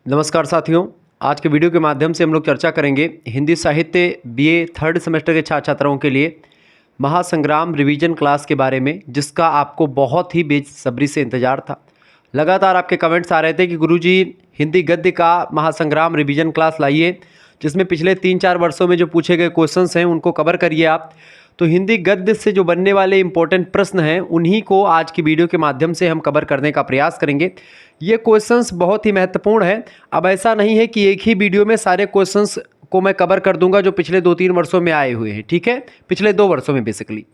नमस्कार साथियों। आज के वीडियो के माध्यम से हम लोग चर्चा करेंगे हिंदी साहित्य बीए थर्ड सेमेस्टर के छात्र छात्राओं के लिए महासंग्राम रिवीजन क्लास के बारे में, जिसका आपको बहुत ही बेसब्री से इंतज़ार था। लगातार आपके कमेंट्स आ रहे थे कि गुरुजी हिंदी गद्य का महासंग्राम रिवीजन क्लास लाइए, जिसमें पिछले 3-4 वर्षों में जो पूछे गए क्वेश्चंस हैं उनको कवर करिए आप। तो हिंदी गद्य से जो बनने वाले इंपॉर्टेंट प्रश्न हैं उन्हीं को आज की वीडियो के माध्यम से हम कवर करने का प्रयास करेंगे। ये क्वेश्चंस बहुत ही महत्वपूर्ण है। अब ऐसा नहीं है कि एक ही वीडियो में सारे क्वेश्चंस को मैं कवर कर दूंगा जो पिछले 2-3 वर्षों में आए हुए हैं, ठीक है, पिछले 2 वर्षों में बेसिकली।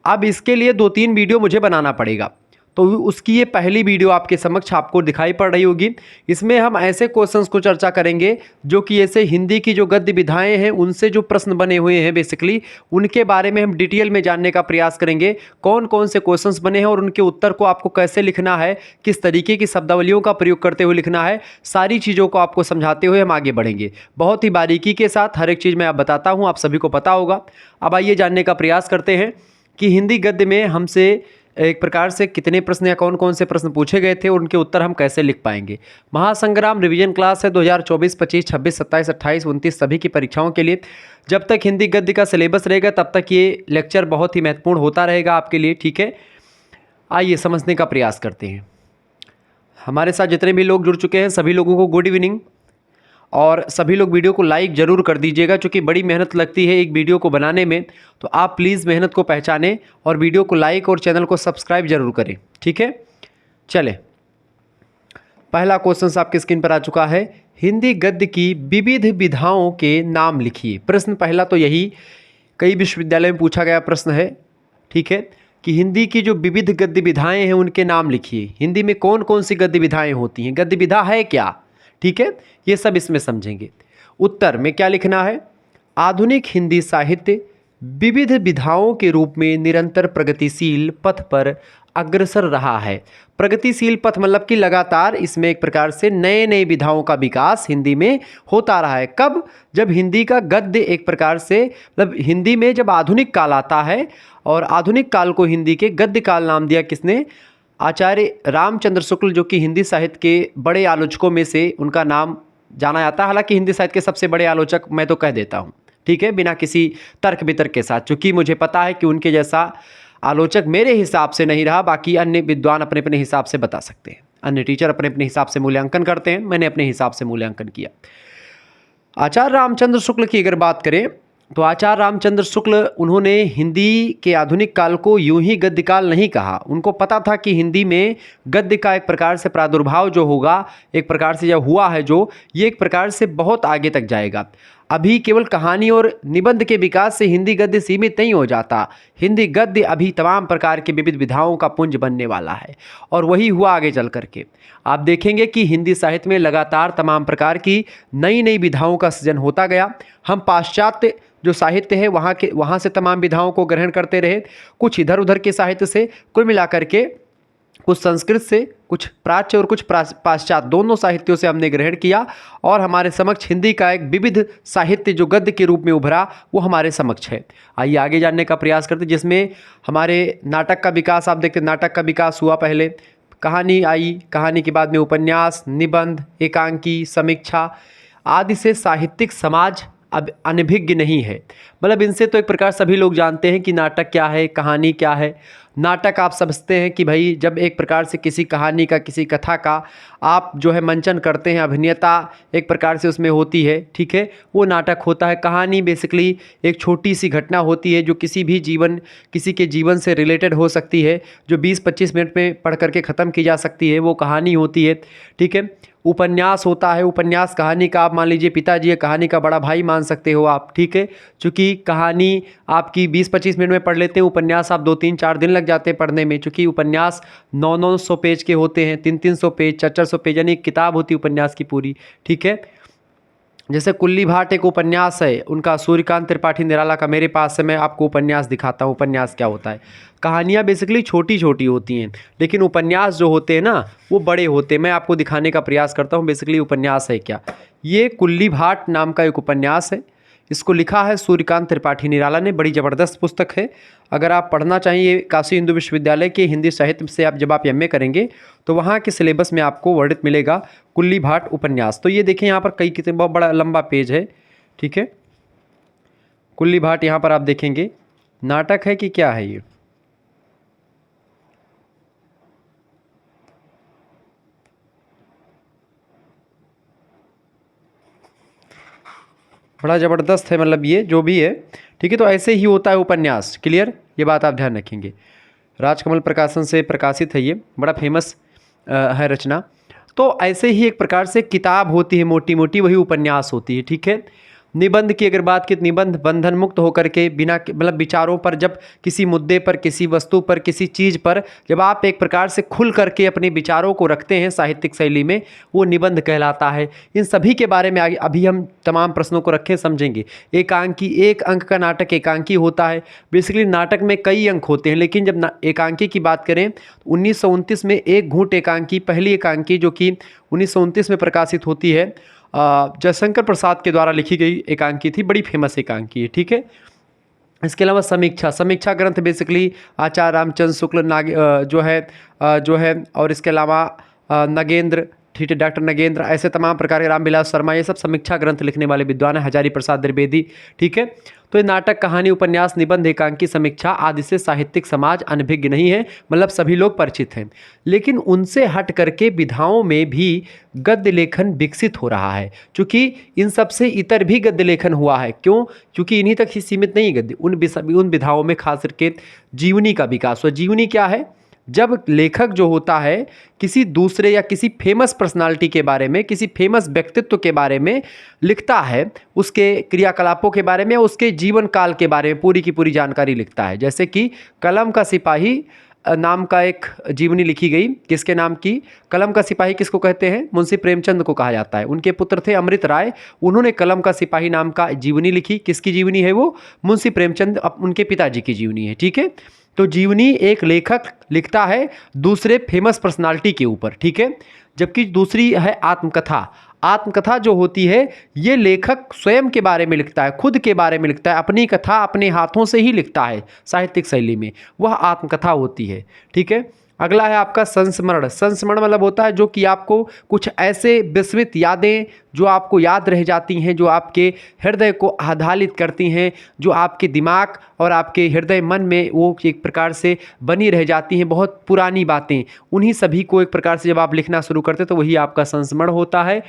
अब इसके लिए 2-3 वीडियो मुझे बनाना पड़ेगा, तो उसकी ये पहली वीडियो आपके समक्ष आपको दिखाई पड़ रही होगी। इसमें हम ऐसे क्वेश्चंस को चर्चा करेंगे जो कि ऐसे हिंदी की जो गद्य विधाएं हैं उनसे जो प्रश्न बने हुए हैं बेसिकली उनके बारे में हम डिटेल में जानने का प्रयास करेंगे। कौन कौन से क्वेश्चंस बने हैं और उनके उत्तर को आपको कैसे लिखना है, किस तरीके की शब्दावलियों का प्रयोग करते हुए लिखना है, सारी चीज़ों को आपको समझाते हुए हम आगे बढ़ेंगे। बहुत ही बारीकी के साथ हर एक चीज़ मैं आप बताता हूँ, आप सभी को पता होगा। अब आइए जानने का प्रयास करते हैं कि हिंदी गद्य में हमसे एक प्रकार से कितने प्रश्न या कौन कौन से प्रश्न पूछे गए थे और उनके उत्तर हम कैसे लिख पाएंगे। महासंग्राम रिवीजन क्लास है 2024, 25, 26, 27, 28, 29 सभी की परीक्षाओं के लिए। जब तक हिंदी गद्य का सिलेबस रहेगा तब तक ये लेक्चर बहुत ही महत्वपूर्ण होता रहेगा आपके लिए, ठीक है। आइए समझने का प्रयास करते हैं। हमारे साथ जितने भी लोग जुड़ चुके हैं सभी लोगों को गुड इवनिंग, और सभी लोग वीडियो को लाइक ज़रूर कर दीजिएगा, क्योंकि बड़ी मेहनत लगती है एक वीडियो को बनाने में। तो आप प्लीज़ मेहनत को पहचानें और वीडियो को लाइक और चैनल को सब्सक्राइब जरूर करें, ठीक है। चले, पहला क्वेश्चन आपकी स्क्रीन पर आ चुका है। हिंदी गद्य की विविध विधाओं के नाम लिखिए। प्रश्न पहला तो यही कई विश्वविद्यालय में पूछा गया प्रश्न है, ठीक है, कि हिंदी की जो विविध गद्य विधाएँ हैं उनके नाम लिखिए। हिंदी में कौन कौन सी गद्य विधाएँ होती हैं, गद्य विधा है क्या, ठीक है, ये सब इसमें समझेंगे। उत्तर में क्या लिखना है? आधुनिक हिंदी साहित्य विविध विधाओं के रूप में निरंतर प्रगतिशील पथ पर अग्रसर रहा है। प्रगतिशील पथ मतलब कि लगातार इसमें एक प्रकार से नए नए विधाओं का विकास हिंदी में होता रहा है। कब? जब हिंदी का गद्य एक प्रकार से मतलब हिंदी में जब आधुनिक काल आता है, और आधुनिक काल को हिंदी के गद्य काल नाम दिया किसने? आचार्य रामचंद्र शुक्ल, जो कि हिंदी साहित्य के बड़े आलोचकों में से उनका नाम जाना जाता है। हालांकि हिंदी साहित्य के सबसे बड़े आलोचक मैं तो कह देता हूं, ठीक है, बिना किसी तर्क वितर्क के साथ, क्योंकि मुझे पता है कि उनके जैसा आलोचक मेरे हिसाब से नहीं रहा। बाकी अन्य विद्वान अपने अपने हिसाब से बता सकते हैं, अन्य टीचर अपने अपने हिसाब से मूल्यांकन करते हैं, मैंने अपने हिसाब से मूल्यांकन किया। आचार्य रामचंद्र शुक्ल की अगर बात करें तो आचार्य रामचंद्र शुक्ल उन्होंने हिंदी के आधुनिक काल को यूं ही गद्य काल नहीं कहा। उनको पता था कि हिंदी में गद्य का एक प्रकार से प्रादुर्भाव जो होगा, एक प्रकार से जब हुआ है जो, ये एक प्रकार से बहुत आगे तक जाएगा। अभी केवल कहानी और निबंध के विकास से हिंदी गद्य सीमित नहीं हो जाता। हिंदी गद्य अभी तमाम प्रकार की विविध विधाओं का पुंज बनने वाला है, और वही हुआ आगे चल करके। आप देखेंगे कि हिंदी साहित्य में लगातार तमाम प्रकार की नई नई विधाओं का सृजन होता गया। हम पाश्चात्य जो साहित्य है वहाँ से तमाम विधाओं को ग्रहण करते रहे, कुछ इधर उधर के साहित्य से, कुल मिलाकर के कुछ संस्कृत से, कुछ प्राच्य और कुछ पाश्चात्य, दोनों साहित्यों से हमने ग्रहण किया, और हमारे समक्ष हिंदी का एक विविध साहित्य जो गद्य के रूप में उभरा वो हमारे समक्ष है। आइए आगे जानने का प्रयास करते, जिसमें हमारे नाटक का विकास आप देखते, नाटक का विकास हुआ, पहले कहानी आई, कहानी के बाद में उपन्यास, निबंध, एकांकी, समीक्षा आदि से साहित्यिक समाज अब अनभिज्ञ नहीं है। मतलब इनसे तो एक प्रकार सभी लोग जानते हैं कि नाटक क्या है, कहानी क्या है। नाटक आप समझते हैं कि भाई जब एक प्रकार से किसी कहानी का, किसी कथा का आप जो है मंचन करते हैं, अभिनेता एक प्रकार से उसमें होती है, ठीक है, वो नाटक होता है। कहानी बेसिकली एक छोटी सी घटना होती है जो किसी के जीवन से रिलेटेड हो सकती है, जो 20-25 मिनट में पढ़ करके ख़त्म की जा सकती है, वो कहानी होती है, ठीक है। उपन्यास होता है, उपन्यास कहानी का आप मान लीजिए पिताजी है, कहानी का बड़ा भाई मान सकते हो आप, ठीक है। चूँकि कहानी आपकी 20-25 मिनट में पढ़ लेते हैं, उपन्यास आप 2-3-4 दिन लग जाते हैं पढ़ने में, चूँकि उपन्यास 900 पेज के होते हैं, 300 पेज, 400 पेज, यानी एक किताब होती है उपन्यास की पूरी, ठीक है। जैसे कुल्ली भाट एक उपन्यास है उनका, सूर्यकांत त्रिपाठी निराला का, मेरे पास है, मैं आपको उपन्यास दिखाता हूँ उपन्यास क्या होता है। कहानियाँ बेसिकली छोटी छोटी होती हैं, लेकिन उपन्यास जो होते हैं ना वो बड़े होते हैं। मैं आपको दिखाने का प्रयास करता हूँ बेसिकली उपन्यास है क्या। ये कुल्ली भाट नाम का एक उपन्यास है, इसको लिखा है सूर्यकांत त्रिपाठी निराला ने। बड़ी ज़बरदस्त पुस्तक है। अगर आप पढ़ना चाहिए काशी हिंदू विश्वविद्यालय के हिंदी साहित्य से, आप जब आप एमए करेंगे तो वहाँ के सिलेबस में आपको वर्णित मिलेगा कुल्ली भाट उपन्यास। तो ये देखें यहाँ पर कई कितने बहुत बड़ा लंबा पेज है, ठीक है। कुल्ली भाट यहाँ पर आप देखेंगे नाटक है कि क्या है ये, बड़ा ज़बरदस्त है, मतलब ये जो भी है, ठीक है। तो ऐसे ही होता है उपन्यास, क्लियर, ये बात आप ध्यान रखेंगे। राजकमल प्रकाशन से प्रकाशित है, ये बड़ा फेमस है रचना। तो ऐसे ही एक प्रकार से किताब होती है मोटी मोटी, वही उपन्यास होती है, ठीक है। निबंध की अगर बात की, निबंध बंधन मुक्त होकर के बिना मतलब विचारों पर, जब किसी मुद्दे पर, किसी वस्तु पर, किसी चीज़ पर जब आप एक प्रकार से खुल करके अपने विचारों को रखते हैं साहित्यिक शैली में, वो निबंध कहलाता है। इन सभी के बारे में आगे अभी हम तमाम प्रश्नों को रखें, समझेंगे। एकांकी, एक अंक का नाटक एकांकी होता है। बेसिकली नाटक में कई अंक होते हैं, लेकिन जब एकांकी की बात करें 1929 में एक घूंट एकांकी, पहली एकांकी जो कि 1929 में प्रकाशित होती है, जयशंकर प्रसाद के द्वारा लिखी गई एकांकी थी, बड़ी फेमस एकांकी है, ठीक है। इसके अलावा समीक्षा ग्रंथ बेसिकली आचार्य रामचंद्र शुक्ल जो है और इसके अलावा नगेंद्र, ठीक है, डॉक्टर नगेंद्र, ऐसे तमाम प्रकार के, रामविलास शर्मा, ये सब समीक्षा ग्रंथ लिखने वाले विद्वान हैं, हजारी प्रसाद द्विवेदी, ठीक है। तो ये नाटक, कहानी, उपन्यास, निबंध, एकांकी, समीक्षा आदि से साहित्यिक समाज अनभिज्ञ नहीं है, मतलब सभी लोग परिचित हैं। लेकिन उनसे हट करके विधाओं में भी गद्य लेखन विकसित हो रहा है, क्योंकि इन सब से इतर भी गद्य लेखन हुआ है। क्यों? क्योंकि इन्हीं तक ही सीमित नहीं गद्य, उन विधाओं में खास करके जीवनी का विकास हुआ। जीवनी क्या है? जब लेखक जो होता है किसी दूसरे या किसी फेमस पर्सनालिटी के बारे में, किसी फेमस व्यक्तित्व के बारे में लिखता है, उसके क्रियाकलापों के बारे में, उसके जीवन काल के बारे में पूरी की पूरी जानकारी लिखता है। जैसे कि कलम का सिपाही नाम का एक जीवनी लिखी गई, किसके नाम की? कलम का सिपाही किसको कहते हैं? मुंशी प्रेमचंद को कहा जाता है। उनके पुत्र थे अमृत राय, उन्होंने कलम का सिपाही नाम का जीवनी लिखी। किसकी जीवनी है वो? मुंशी प्रेमचंद, उनके पिताजी की जीवनी है, ठीक है। तो जीवनी एक लेखक लिखता है दूसरे फेमस पर्सनालिटी के ऊपर, ठीक है। जबकि दूसरी है आत्मकथा। आत्मकथा जो होती है, ये लेखक स्वयं के बारे में लिखता है, खुद के बारे में लिखता है, अपनी कथा अपने हाथों से ही लिखता है साहित्यिक शैली में, वह आत्मकथा होती है, ठीक है। अगला है आपका संस्मरण। संस्मरण मतलब होता है जो कि आपको कुछ ऐसे विस्मृत यादें जो आपको याद रह जाती हैं, जो आपके हृदय को आह्लादित करती हैं, जो आपके दिमाग और आपके हृदय मन में वो एक प्रकार से बनी रह जाती हैं, बहुत पुरानी बातें, उन्हीं सभी को एक प्रकार से जब आप लिखना शुरू करते तो वही आपका संस्मरण होता है,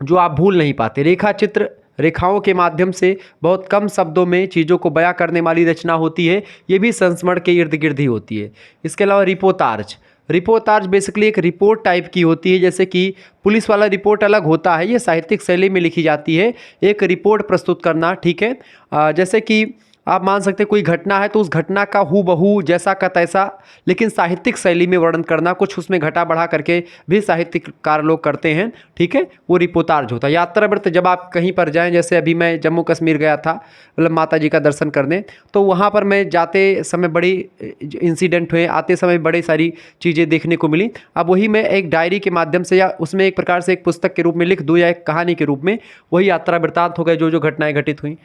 जो आप भूल नहीं पाते। रेखा चित्र, रेखाओं के माध्यम से बहुत कम शब्दों में चीज़ों को बयां करने वाली रचना होती है, ये भी संस्मरण के इर्द गिर्द ही होती है। इसके अलावा रिपोर्टाज। रिपोर्टाज बेसिकली एक रिपोर्ट टाइप की होती है, जैसे कि पुलिस वाला रिपोर्ट अलग होता है, ये साहित्यिक शैली में लिखी जाती है, एक रिपोर्ट प्रस्तुत करना, ठीक है। जैसे कि आप मान सकते हैं कोई घटना है तो उस घटना का हूबहू जैसा का तैसा, लेकिन साहित्यिक शैली में वर्णन करना, कुछ उसमें घटा बढ़ा करके भी साहित्यकार लोग करते हैं, ठीक है, वो रिपोर्टाज होता है। यात्रा वृत्त, जब आप कहीं पर जाएं, जैसे अभी मैं जम्मू कश्मीर गया था मतलब माता जी का दर्शन करने, तो वहाँ पर मैं जाते समय बड़ी इंसिडेंट हुए, आते समय बड़ी सारी चीज़ें देखने को मिली। अब वही मैं एक डायरी के माध्यम से या उसमें एक प्रकार से एक पुस्तक के रूप में लिख दूँ या एक कहानी के रूप में, वही यात्रा वृत्तांत हो गए, जो जो घटनाएँ घटित हुई।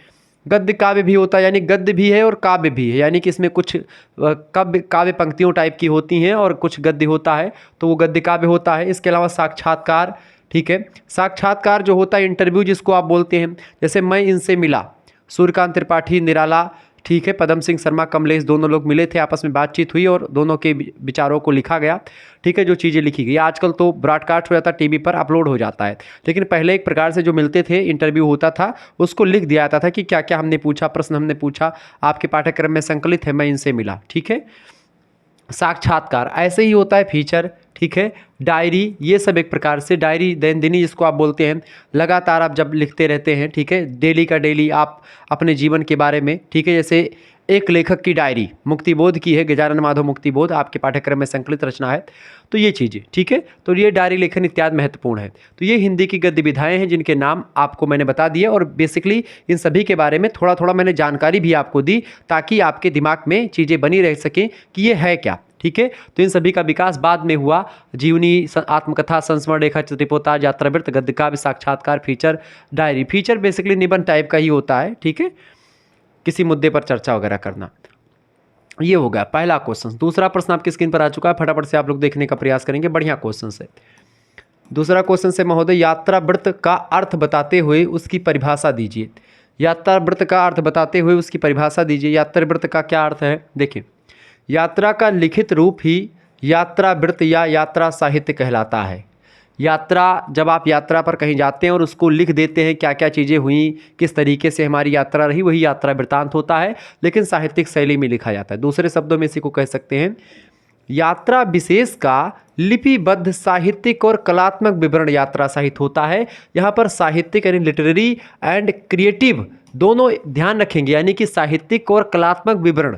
गद्य काव्य भी होता है, यानी गद्य भी है और काव्य भी है, यानी कि इसमें कुछ काव्य पंक्तियों टाइप की होती हैं और कुछ गद्य होता है, तो वो गद्य काव्य होता है। इसके अलावा साक्षात्कार, ठीक है। साक्षात्कार जो होता है, इंटरव्यू जिसको आप बोलते हैं, जैसे मैं इनसे मिला, सूर्यकांत त्रिपाठी निराला, ठीक है, पदम सिंह शर्मा कमलेश, दोनों लोग मिले थे, आपस में बातचीत हुई और दोनों के विचारों को लिखा गया, ठीक है, जो चीज़ें लिखी गई। आजकल तो ब्रॉडकास्ट हो जाता है, टीवी पर अपलोड हो जाता है, लेकिन पहले एक प्रकार से जो मिलते थे, इंटरव्यू होता था, उसको लिख दिया जाता था कि क्या क्या हमने पूछा, प्रश्न हमने पूछा, आपके पाठ्यक्रम में संकलित है, मैं इनसे मिला, ठीक है। साक्षात्कार ऐसे ही होता है। फीचर, ठीक है। डायरी, ये सब एक प्रकार से डायरी दैनंदिनी जिसको आप बोलते हैं, लगातार आप जब लिखते रहते हैं, ठीक है, डेली का डेली आप अपने जीवन के बारे में, ठीक है। जैसे एक लेखक की डायरी मुक्तिबोध की है, गजानन माधव मुक्तिबोध, आपके पाठ्यक्रम में संकलित रचना है, तो ये चीज़ें, ठीक है। तो ये डायरी लेखन इत्यादि महत्वपूर्ण है। तो ये हिंदी की गद्य विधाएँ हैं जिनके नाम आपको मैंने बता दिए, और बेसिकली इन सभी के बारे में थोड़ा थोड़ा मैंने जानकारी भी आपको दी, ताकि आपके दिमाग में चीज़ें बनी रह सकें कि ये है क्या। ठीक है। तो इन सभी का विकास बाद में हुआ। जीवनी, आत्मकथा, संस्मरण रेखा, चित्रिपोताज, यात्रावृत्त, गद्य काव्य, साक्षात्कार, फीचर, डायरी। फीचर बेसिकली निबंध टाइप का ही होता है, ठीक है, किसी मुद्दे पर चर्चा वगैरह करना। ये हो गया पहला क्वेश्चन। दूसरा प्रश्न आपकी स्क्रीन पर आ चुका है, फटाफट से आप लोग देखने का प्रयास करेंगे, बढ़िया क्वेश्चन है। दूसरा क्वेश्चन से महोदय, यात्रावृत्त का अर्थ बताते हुए उसकी परिभाषा दीजिए। यात्रावृत्त का अर्थ बताते हुए उसकी परिभाषा दीजिए। यात्रावृत्त का क्या अर्थ है? देखिए, यात्रा का लिखित रूप ही यात्रावृत्त या यात्रा साहित्य कहलाता है। यात्रा, जब आप यात्रा पर कहीं जाते हैं और उसको लिख देते हैं, क्या क्या चीज़ें हुई, किस तरीके से हमारी यात्रा रही, वही यात्रा वृत्तांत होता है, लेकिन साहित्यिक शैली में लिखा जाता है। दूसरे शब्दों में इसी को कह सकते हैं, यात्रा विशेष का लिपिबद्ध साहित्यिक और कलात्मक विवरण यात्रा साहित्य होता है। यहाँ पर साहित्यिक यानी लिटरेरी एंड क्रिएटिव दोनों ध्यान रखेंगे, यानी कि साहित्यिक और कलात्मक विवरण।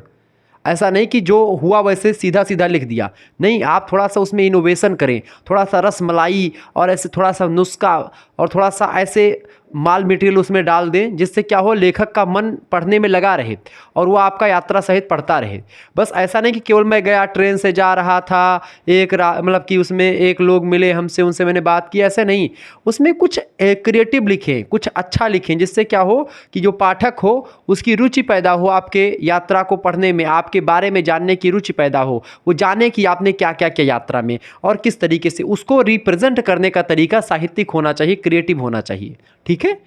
ऐसा नहीं कि जो हुआ वैसे सीधा सीधा लिख दिया, नहीं, आप थोड़ा सा उसमें इनोवेशन करें, थोड़ा सा रसमलाई और ऐसे थोड़ा सा नुस्खा और थोड़ा सा ऐसे माल मटेरियल उसमें डाल दें, जिससे क्या हो, लेखक का मन पढ़ने में लगा रहे और वो आपका यात्रा सहित पढ़ता रहे। बस ऐसा नहीं कि केवल मैं गया, ट्रेन से जा रहा था, मतलब कि उसमें एक लोग मिले हमसे, उनसे मैंने बात की, ऐसा नहीं। उसमें कुछ क्रिएटिव लिखें, कुछ अच्छा लिखें, जिससे क्या हो कि जो पाठक हो उसकी रुचि पैदा हो, आपके यात्रा को पढ़ने में, आपके बारे में जानने की रुचि पैदा हो, वो जाने कि आपने क्या क्या किया यात्रा में और किस तरीके से। उसको रिप्रेजेंट करने का तरीका साहित्यिक होना चाहिए, क्रिएटिव होना चाहिए, ठीक है।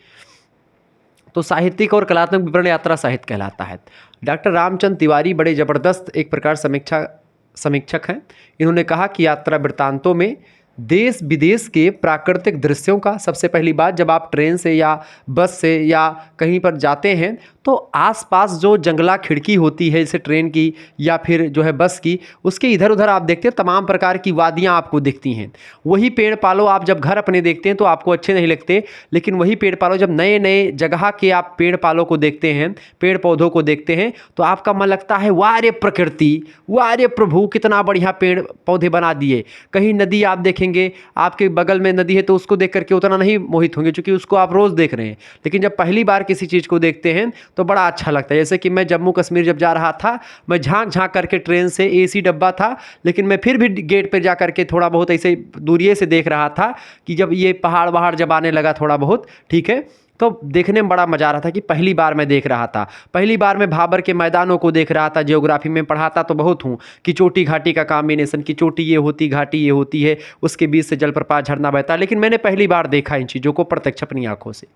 तो साहित्यिक और कलात्मक विवरण यात्रा साहित्य कहलाता है। डॉक्टर रामचंद्र तिवारी बड़े ज़बरदस्त एक प्रकार समीक्षक हैं। इन्होंने कहा कि यात्रा वृत्तांतों में देश विदेश के प्राकृतिक दृश्यों का, सबसे पहली बात, जब आप ट्रेन से या बस से या कहीं पर जाते हैं तो आसपास जो जंगला खिड़की होती है, जैसे ट्रेन की या फिर जो है बस की, उसके इधर उधर आप देखते हैं तमाम प्रकार की वादियां आपको दिखती हैं। वही पेड़ पालो आप जब घर अपने देखते हैं तो आपको अच्छे नहीं लगते, लेकिन वही पेड़ पालो जब नए नए जगह के आप पेड़ पालों को देखते हैं, पेड़ पौधों को देखते हैं, तो आपका मन लगता है वाह रे प्रकृति, वाह रे प्रभु, कितना बढ़िया पेड़ पौधे बना दिए। कहीं नदी आप देखेंगे, आपके बगल में नदी है तो उसको देख करके उतना नहीं मोहित होंगे, क्योंकि उसको आप रोज़ देख रहे हैं। लेकिन जब पहली बार किसी चीज़ को देखते हैं तो बड़ा अच्छा लगता है। जैसे कि मैं जम्मू कश्मीर जब जा रहा था, मैं झांक झांक करके, ट्रेन से एसी डब्बा था, लेकिन मैं फिर भी गेट पर जा करके थोड़ा बहुत ऐसे दूरिये से देख रहा था कि जब ये पहाड़ वहाड़ जब आने लगा थोड़ा बहुत, ठीक है, तो देखने में बड़ा मज़ा आ रहा था कि पहली बार मैं देख रहा था। पहली बार मैं भाबर के मैदानों को देख रहा था। जियोग्राफी में पढ़ाता तो बहुत हूँ कि चोटी घाटी का कॉम्बिनेशन, की चोटी ये होती, घाटी ये होती है, उसके बीच से जलप्रपात झरना बहता, लेकिन मैंने पहली बार देखा इन चीज़ों को प्रत्यक्ष अपनी आंखों से।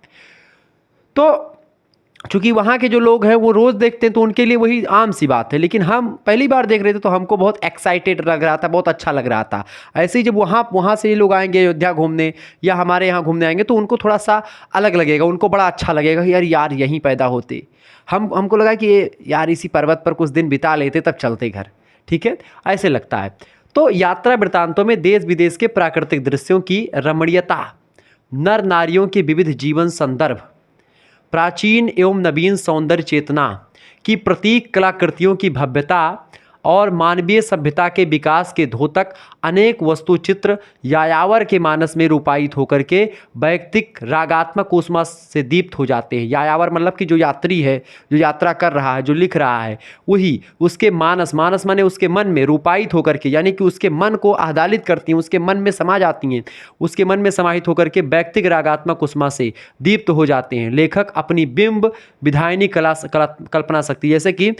तो चूँकि वहाँ के जो लोग हैं वो रोज़ देखते हैं तो उनके लिए वही आम सी बात है, लेकिन हम पहली बार देख रहे थे तो हमको बहुत एक्साइटेड लग रहा था, बहुत अच्छा लग रहा था। ऐसे ही जब वहाँ से ये लोग आएंगे अयोध्या घूमने या हमारे यहाँ घूमने आएंगे तो उनको थोड़ा सा अलग लगेगा, उनको बड़ा अच्छा लगेगा कि यार यहीं पैदा होते। हमको लगा कि यार इसी पर्वत पर कुछ दिन बिता लेते तब चलते घर, ठीक है, ऐसे लगता है। तो यात्रा वृत्तांतों में देश विदेश के प्राकृतिक दृश्यों की रमणीयता, नर नारियों के विविध जीवन संदर्भ, प्राचीन एवं नवीन सौंदर्य चेतना की प्रतीक कलाकृतियों की भव्यता और मानवीय सभ्यता के विकास के द्योतक अनेक वस्तुचित्र यायावर के मानस में रूपायित होकर के वैयक्तिक रागात्मक ऊष्मा से दीप्त हो जाते हैं। यायावर मतलब कि जो यात्री है, जो यात्रा कर रहा है, जो लिख रहा है, वही उसके मानस माने उसके मन में रूपायित होकर के, यानी कि उसके मन को आह्लादित करती हैं, उसके मन में समा जाती हैं, उसके मन में समाहित होकर के वैयक्तिक रागात्मक ऊष्मा से दीप्त हो जाते हैं। लेखक अपनी बिंब विधायनी कल्पना शक्ति, जैसे कि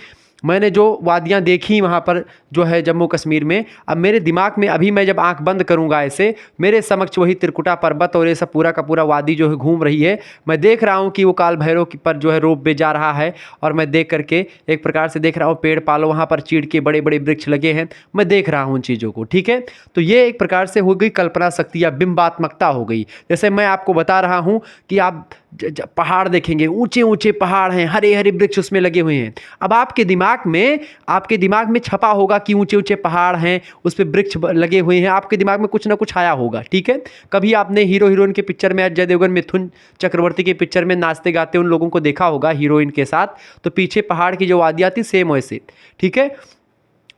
मैंने जो वादियाँ देखी वहाँ पर जो है जम्मू कश्मीर में, अब मेरे दिमाग में अभी मैं जब आंख बंद करूँगा ऐसे, मेरे समक्ष वही त्रिकुटा पर्वत और ये सब पूरा का पूरा वादी जो है घूम रही है। मैं देख रहा हूँ कि वो काल भैरव पर जो है रोप वे जा रहा है और मैं देख करके एक प्रकार से देख रहा हूँ पेड़ पालो, वहाँ पर चीड़ के बड़े बड़े वृक्ष लगे हैं, मैं देख रहा हूँ उन चीज़ों को, ठीक है। तो ये एक प्रकार से हो गई कल्पना शक्ति या बिंबात्मकता हो गई। जैसे मैं आपको बता रहा हूँ कि आप पहाड़ देखेंगे, ऊंचे ऊंचे पहाड़ हैं, हरे हरे वृक्ष उसमें लगे हुए हैं। अब आपके दिमाग में छपा होगा कि ऊंचे ऊंचे पहाड़ हैं, उस पर वृक्ष लगे हुए हैं, आपके दिमाग में कुछ ना कुछ आया होगा, ठीक है। कभी आपने हीरो हीरोइन के पिक्चर में, अजय देवगन मिथुन चक्रवर्ती के पिक्चर में नाचते गाते उन लोगों को देखा होगा हीरोइन के साथ, तो पीछे पहाड़ की जो वादियाँ थी सेम वैसे, ठीक है।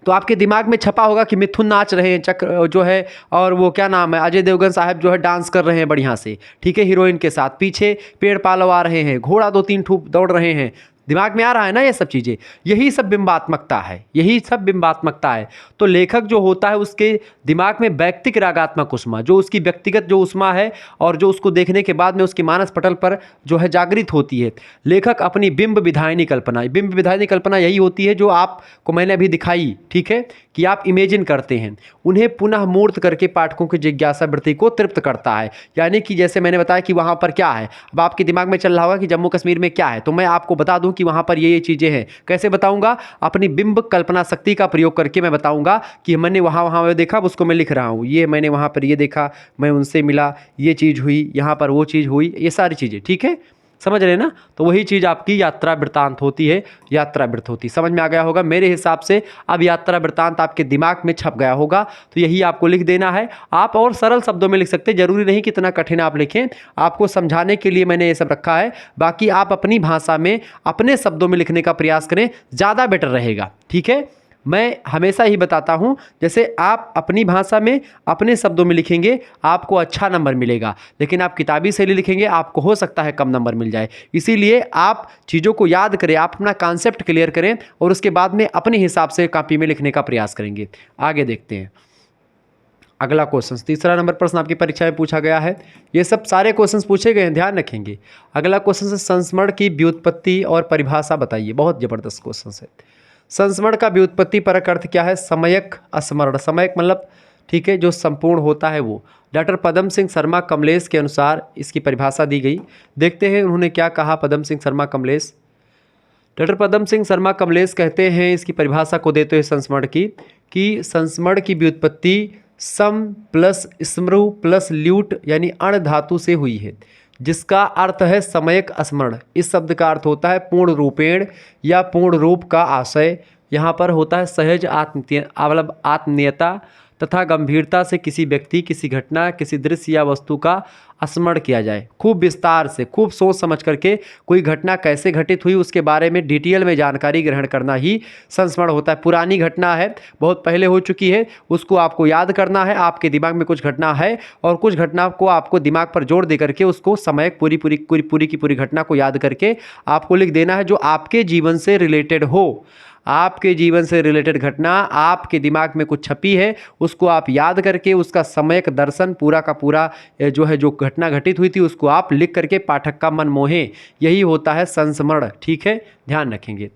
तो आपके दिमाग में छपा होगा कि मिथुन नाच रहे हैं, चक्र जो है, और वो क्या नाम है, अजय देवगन साहब जो है डांस कर रहे हैं बढ़िया से, ठीक है, हीरोइन के साथ, पीछे पेड़ पालो आ रहे हैं, घोड़ा 2-3 ठूप दौड़ रहे हैं, दिमाग में आ रहा है ना ये सब चीज़ें, यही सब बिंबात्मकता है, यही सब बिंबात्मकता है। तो लेखक जो होता है उसके दिमाग में व्यक्तिक रागात्मक ऊष्मा, जो उसकी व्यक्तिगत जो ऊष्मा है और जो उसको देखने के बाद में उसकी मानस पटल पर जो है जागृत होती है। लेखक अपनी बिंब विधायनी कल्पना, बिंब विधायनी कल्पना यही होती है जो आपको मैंने अभी दिखाई, ठीक है, कि आप इमेजिन करते हैं, उन्हें पुनः मूर्त करके पाठकों की जिज्ञासा वृत्ति को तृप्त करता है। यानी कि जैसे मैंने बताया कि वहाँ पर क्या है, अब आपके दिमाग में चल रहा होगा कि जम्मू कश्मीर में क्या है, तो मैं आपको बता दूं कि वहाँ पर ये चीज़ें हैं। कैसे बताऊंगा? अपनी बिंब कल्पना शक्ति का प्रयोग करके मैं बताऊंगा कि मैंने वहाँ वहाँ देखा, उसको मैं लिख रहा हूँ, ये मैंने वहाँ पर ये देखा, मैं उनसे मिला, ये चीज़ हुई, यहाँ पर वो चीज़ हुई, ये सारी चीज़ें, ठीक है, समझ रहे हैं ना? तो वही चीज़ आपकी यात्रा वृत्तांत होती है, यात्रा वृत्त होती, समझ में आ गया होगा मेरे हिसाब से। अब यात्रा वृत्तांत आपके दिमाग में छप गया होगा, तो यही आपको लिख देना है। आप और सरल शब्दों में लिख सकते हैं, जरूरी नहीं कि इतना कठिन आप लिखें, आपको समझाने के लिए मैंने ये सब रखा है। बाकी आप अपनी भाषा में अपने शब्दों में लिखने का प्रयास करें, ज़्यादा बेटर रहेगा, ठीक है। मैं हमेशा ही बताता हूं, जैसे आप अपनी भाषा में अपने शब्दों में लिखेंगे आपको अच्छा नंबर मिलेगा, लेकिन आप किताबी शैली लिखेंगे आपको हो सकता है कम नंबर मिल जाए। इसीलिए आप चीज़ों को याद करें, आप अपना कॉन्सेप्ट क्लियर करें और उसके बाद में अपने हिसाब से कॉपी में लिखने का प्रयास करेंगे। आगे देखते हैं अगला क्वेश्चन, तीसरा नंबर प्रश्न आपकी परीक्षा में पूछा गया है। ये सब सारे क्वेश्चंस पूछे गए हैं, ध्यान रखेंगे। अगला क्वेश्चन है संस्मरण की व्युत्पत्ति और परिभाषा बताइए। बहुत जबरदस्त क्वेश्चन है। संस्मरण का व्युत्पत्ति परक अर्थ क्या है? समयक स्मरण, समयक मतलब ठीक है जो संपूर्ण होता है वो। डॉक्टर पदम सिंह शर्मा कमलेश के अनुसार इसकी परिभाषा दी गई। देखते हैं उन्होंने क्या कहा। पदम सिंह शर्मा कमलेश, डॉक्टर पदम सिंह शर्मा कमलेश कहते हैं इसकी परिभाषा को देते हुए संस्मरण की, कि संस्मरण की व्युत्पत्ति सम प्लस स्मृ प्लस ल्यूट यानी अण धातु से हुई है, जिसका अर्थ है समयक स्मरण। इस शब्द का अर्थ होता है पूर्ण रूपेण या पूर्ण रूप का आशय। यहाँ पर होता है सहज आत्मीयता तथा गंभीरता से किसी व्यक्ति, किसी घटना, किसी दृश्य या वस्तु का स्मरण किया जाए। खूब विस्तार से, खूब सोच समझ करके कोई घटना कैसे घटित हुई उसके बारे में डिटेल में जानकारी ग्रहण करना ही संस्मरण होता है। पुरानी घटना है, बहुत पहले हो चुकी है, उसको आपको याद करना है। आपके दिमाग में कुछ घटना है और कुछ घटना को आपको दिमाग पर जोर दे करके उसको समय पूरी की पूरी घटना को याद करके आपको लिख देना है, जो आपके जीवन से रिलेटेड हो। आपके जीवन से रिलेटेड घटना आपके दिमाग में कुछ छपी है, उसको आप याद करके उसका समयक दर्शन पूरा का पूरा जो है, जो घटना घटित हुई थी उसको आप लिख करके पाठक का मन मोहे, यही होता है संस्मरण, ठीक है, ध्यान रखेंगे।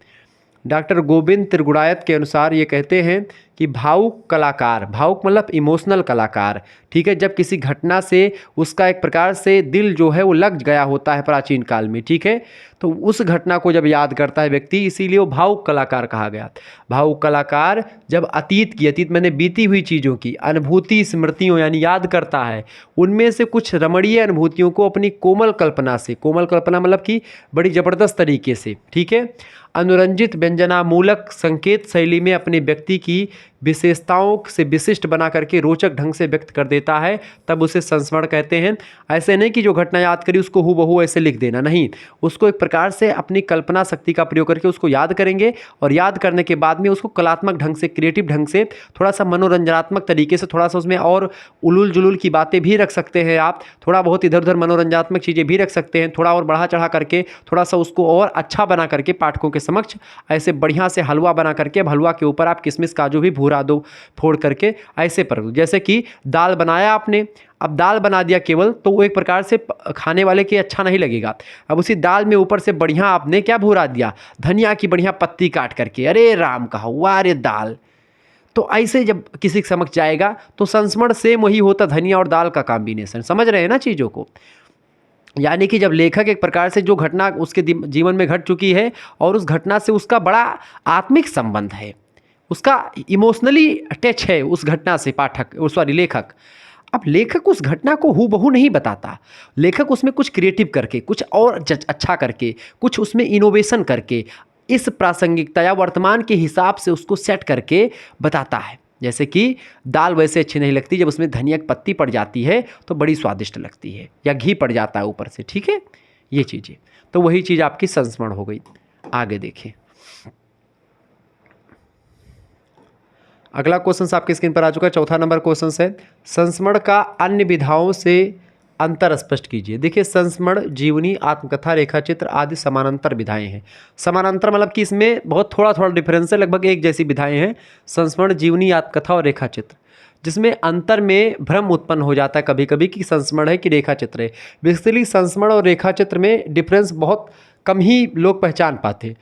डॉक्टर गोविंद त्रिगुणायत के अनुसार ये कहते हैं कि भावुक कलाकार, भावुक मतलब इमोशनल कलाकार, ठीक है, जब किसी घटना से उसका एक प्रकार से दिल जो है वो लग गया होता है प्राचीन काल में, ठीक है, तो उस घटना को जब याद करता है व्यक्ति, इसीलिए वो भावुक कलाकार कहा गया। भावुक कलाकार जब अतीत मैंने बीती हुई चीज़ों की अनुभूति स्मृतियों यानी याद करता है, उनमें से कुछ रमणीय अनुभूतियों को अपनी कोमल कल्पना से, कोमल कल्पना मतलब कि बड़ी ज़बरदस्त तरीके से, ठीक है, अनुरंजित व्यंजनामूलक संकेत शैली में अपने व्यक्ति की विशेषताओं से विशिष्ट बना करके रोचक ढंग से व्यक्त कर देता है, तब उसे संस्मरण कहते हैं। ऐसे नहीं कि जो घटना याद करी उसको हूबहू ऐसे लिख देना, नहीं, उसको एक प्रकार से अपनी कल्पना शक्ति का प्रयोग करके उसको याद करेंगे और याद करने के बाद में उसको कलात्मक ढंग से, क्रिएटिव ढंग से, थोड़ा सा मनोरंजनात्मक तरीके से, थोड़ा सा उसमें और उलूल जुलूल की बातें भी रख सकते हैं आप, थोड़ा बहुत इधर उधर मनोरंजनात्मक चीज़ें भी रख सकते हैं, थोड़ा और बढ़ा चढ़ा करके थोड़ा सा उसको और अच्छा बना करके पाठकों के समक्ष ऐसे बढ़िया से हलवा बना करके, अब हलवा के ऊपर आप किशमिश काजू भी भूरा दो फोड़ करके, ऐसे पर जैसे कि दाल बनाया आपने, अब दाल बना दिया केवल, तो वो एक प्रकार से खाने वाले के अच्छा नहीं लगेगा। अब उसी दाल में ऊपर से बढ़िया आपने क्या भूरा दिया, धनिया की बढ़िया पत्ती काट करके, अरे राम कहा वाह रे दाल। तो ऐसे जब किसी के समक्ष जाएगा तो संस्मरण सेम वही होता, धनिया और दाल का कॉम्बिनेशन, समझ रहे हैं ना चीज़ों को। यानी कि जब लेखक एक प्रकार से जो घटना उसके जीवन में घट चुकी है और उस घटना से उसका बड़ा आत्मिक संबंध है, उसका इमोशनली टच है उस घटना से पाठक, सॉरी लेखक। अब लेखक उस घटना को हूबहू नहीं बताता, लेखक उसमें कुछ क्रिएटिव करके, कुछ और अच्छा करके, कुछ उसमें इनोवेशन करके, इस प्रासंगिकता या वर्तमान के हिसाब से उसको सेट करके बताता है। जैसे कि दाल वैसे अच्छी नहीं लगती, जब उसमें धनिया की पत्ती पड़ जाती है तो बड़ी स्वादिष्ट लगती है, या घी पड़ जाता है ऊपर से, ठीक है, ये चीज़ें। तो वही चीज़ आपकी संस्मरण हो गई। आगे देखें, अगला क्वेश्चन आपकी स्क्रीन पर आ चुका है, चौथा नंबर क्वेश्चन है, संस्मरण का अन्य विधाओं से अंतर स्पष्ट कीजिए। देखिए, संस्मरण, जीवनी, आत्मकथा, रेखाचित्र आदि समानांतर विधाएं हैं। समानांतर मतलब कि इसमें बहुत थोड़ा थोड़ा डिफरेंस है, लगभग एक जैसी विधाएं हैं, संस्मरण, जीवनी, आत्मकथा और रेखाचित्र। जिसमें अंतर में भ्रम उत्पन्न हो जाता है कभी कभी कि संस्मरण है कि रेखाचित्र है। बेसिकली संस्मरण और रेखाचित्र में डिफरेंस बहुत कम ही लोग पहचान पाते।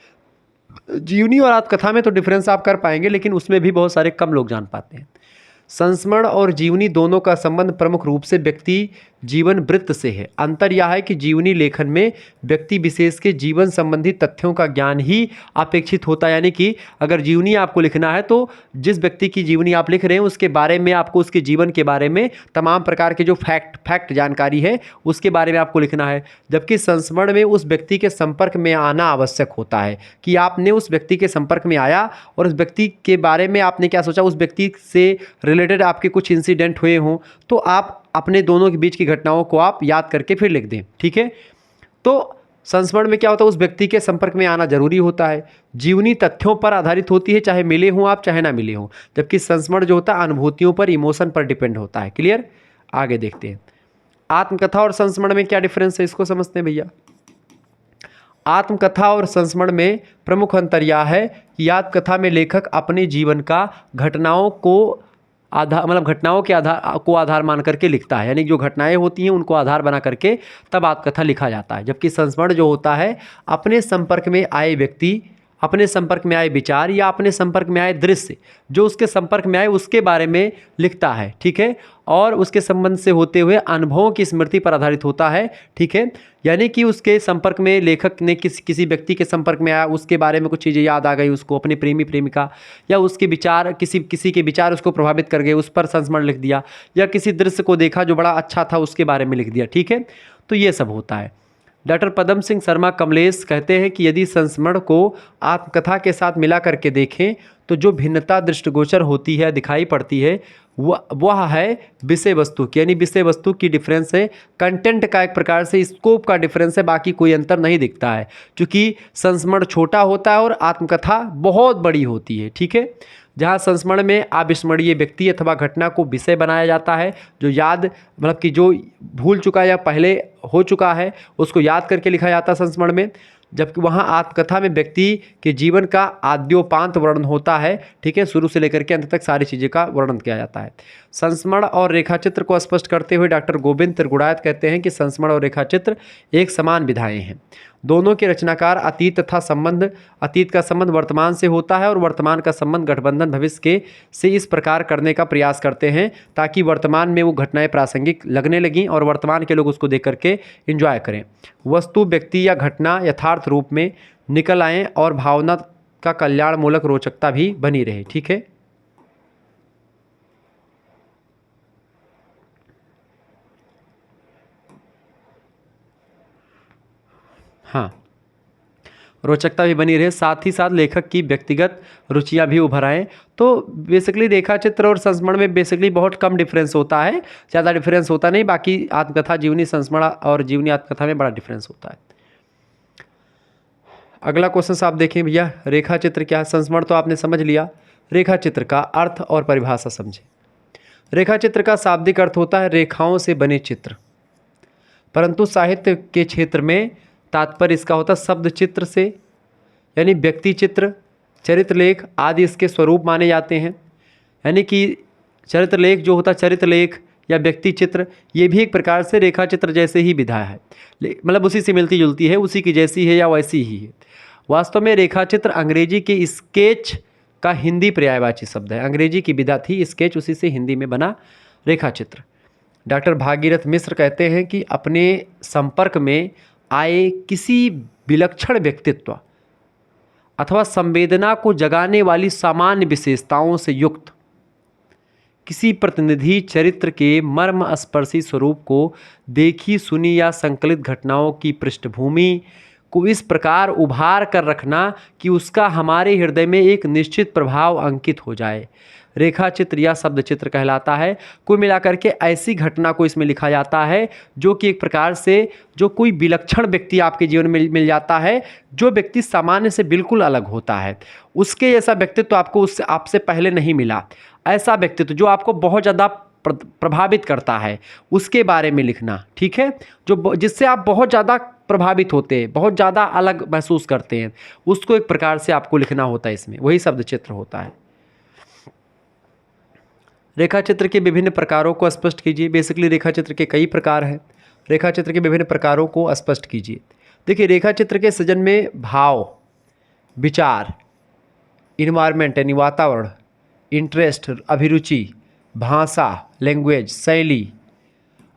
जीवनी और आत्मकथा में तो डिफरेंस आप कर पाएंगे, लेकिन उसमें भी बहुत सारे कम लोग जान पाते हैं। संस्मरण और जीवनी दोनों का संबंध प्रमुख रूप से व्यक्ति जीवन वृत्त से है। अंतर यह है कि जीवनी लेखन में व्यक्ति विशेष के जीवन संबंधी तथ्यों का ज्ञान ही अपेक्षित होता है। यानी कि अगर जीवनी आपको लिखना है तो जिस व्यक्ति की जीवनी आप लिख रहे हैं उसके बारे में आपको, उसके जीवन के बारे में तमाम प्रकार के जो फैक्ट जानकारी है उसके बारे में आपको लिखना है। जबकि संस्मरण में उस व्यक्ति के संपर्क में आना आवश्यक होता है कि आपने उस व्यक्ति के संपर्क में आया और उस व्यक्ति के बारे में आपने क्या सोचा, उस व्यक्ति से रिलेटेड आपके कुछ इंसिडेंट हुए हों, तो आप अपने दोनों के बीच की घटनाओं को आप याद करके फिर लिख दें। ठीक है, तो संस्मरण में क्या होता है, उस व्यक्ति के संपर्क में आना जरूरी होता है। जीवनी तथ्यों पर आधारित होती है, चाहे मिले हों आप चाहे ना मिले हों। जबकि संस्मरण जो होता है अनुभूतियों पर, इमोशन पर डिपेंड होता है। क्लियर, आगे देखते हैं। आत्मकथा और संस्मरण में क्या डिफरेंस है, इसको समझते हैं भैया। आत्मकथा और संस्मरण में प्रमुख अंतर यह है कि आत्मकथा में लेखक अपने जीवन का घटनाओं को घटनाओं के आधार मान करके लिखता है। यानी जो घटनाएं होती हैं उनको आधार बना करके तब आत्मकथा लिखा जाता है। जबकि संस्मरण जो होता है अपने संपर्क में आए व्यक्ति, अपने संपर्क में आए विचार या अपने संपर्क में आए दृश्य, जो उसके संपर्क में आए उसके बारे में लिखता है। ठीक है, और उसके संबंध से होते हुए अनुभवों की स्मृति पर आधारित होता है। ठीक है, यानी कि उसके संपर्क में लेखक ने किसी व्यक्ति के संपर्क में आया, उसके बारे में कुछ चीज़ें याद आ गई उसको, अपने प्रेमी प्रेमिका, या उसके विचार, किसी के विचार उसको प्रभावित कर गए, उस पर संस्मरण लिख दिया, या किसी दृश्य को देखा जो बड़ा अच्छा था उसके बारे में लिख दिया। ठीक है, तो ये सब होता है। डॉक्टर पद्म सिंह शर्मा कमलेश कहते हैं कि यदि संस्मरण को आत्मकथा के साथ मिला करके देखें तो जो भिन्नता दृष्टिगोचर होती है, दिखाई पड़ती है, वह है विषय वस्तु की। यानी विषय वस्तु की डिफरेंस है, कंटेंट का एक प्रकार से स्कोप का डिफरेंस है, बाकी कोई अंतर नहीं दिखता है। क्योंकि संस्मरण छोटा होता है और आत्मकथा बहुत बड़ी होती है। ठीक है, जहाँ संस्मरण में अविस्मरणीय व्यक्ति अथवा घटना को विषय बनाया जाता है, जो याद मतलब कि जो भूल चुका या पहले हो चुका है उसको याद करके लिखा जाता है संस्मरण में। जबकि वहाँ आत्मकथा में व्यक्ति के जीवन का आद्योपांत वर्णन होता है। ठीक है, शुरू से लेकर के अंत तक सारी चीज़ें का वर्णन किया जाता है। संस्मरण और रेखाचित्र को स्पष्ट करते हुए डॉक्टर गोविंद त्रिगुणायत कहते हैं कि संस्मरण और रेखाचित्र एक समान विधाएं हैं। दोनों के रचनाकार अतीत का संबंध वर्तमान से होता है और वर्तमान का संबंध गठबंधन भविष्य से इस प्रकार करने का प्रयास करते हैं ताकि वर्तमान में वो घटनाएं प्रासंगिक लगने लगीं और वर्तमान के लोग उसको देख करके एंजॉय करें। वस्तु, व्यक्ति या घटना यथार्थ रूप में निकल आएँ और भावना का कल्याणमूलक रोचकता भी बनी रहे। ठीक है, हाँ, रोचकता भी बनी रहे, साथ ही साथ लेखक की व्यक्तिगत रुचियां भी उभर आएँ। तो बेसिकली रेखाचित्र और संस्मरण में बेसिकली बहुत कम डिफरेंस होता है, ज़्यादा डिफरेंस होता नहीं। बाकी आत्मकथा, जीवनी, संस्मरण और जीवनी आत्मकथा में बड़ा डिफरेंस होता है। अगला क्वेश्चन आप देखें भैया, रेखाचित्र क्या है। संस्मरण तो आपने समझ लिया, रेखाचित्र का अर्थ और परिभाषा समझें। रेखाचित्र का शाब्दिक अर्थ होता है रेखाओं से बने चित्र, परंतु साहित्य के क्षेत्र में तात्पर्य इसका होता है शब्द चित्र से, यानी व्यक्ति चित्र, चरित्रलेख आदि इसके स्वरूप माने जाते हैं। यानी कि चरित्रलेख जो होता है, चरित्रलेख या व्यक्ति चित्र, ये भी एक प्रकार से रेखा चित्र जैसे ही विधा है, मतलब उसी से मिलती जुलती है, उसी की जैसी है या वैसी ही है। वास्तव में रेखा चित्र अंग्रेजी के स्केच का हिंदी पर्यायवाची शब्द है। अंग्रेजी की विधा थी स्केच, उसी से हिंदी में बना रेखा चित्र। डॉक्टर भागीरथ मिश्र कहते हैं कि अपने संपर्क में आए किसी विलक्षण व्यक्तित्व अथवा संवेदना को जगाने वाली सामान्य विशेषताओं से युक्त किसी प्रतिनिधि चरित्र के मर्मस्पर्शी स्वरूप को देखी सुनी या संकलित घटनाओं की पृष्ठभूमि को इस प्रकार उभार कर रखना कि उसका हमारे हृदय में एक निश्चित प्रभाव अंकित हो जाए, रेखा चित्र या शब्द चित्र कहलाता है। कुल मिलाकर के ऐसी घटना को इसमें लिखा जाता है जो कि एक प्रकार से जो कोई विलक्षण व्यक्ति आपके जीवन में मिल जाता है, जो व्यक्ति सामान्य से बिल्कुल अलग होता है, उसके जैसा व्यक्तित्व आपको उससे आपसे पहले नहीं मिला, ऐसा व्यक्तित्व जो आपको बहुत ज़्यादा प्रभावित करता है उसके बारे में लिखना, ठीक है। जो जिससे आप बहुत ज़्यादा प्रभावित होते हैं, बहुत ज़्यादा अलग महसूस करते हैं, उसको एक प्रकार से आपको लिखना होता है, इसमें वही शब्द चित्र होता है। रेखा चित्र के विभिन्न प्रकारों को स्पष्ट कीजिए। बेसिकली रेखा चित्र के कई प्रकार हैं, रेखा चित्र के विभिन्न प्रकारों को स्पष्ट कीजिए। देखिए, रेखा चित्र के सृजन में भाव, विचार, इन्वायरमेंट यानी वातावरण, इंटरेस्ट अभिरुचि, भाषा लैंग्वेज, शैली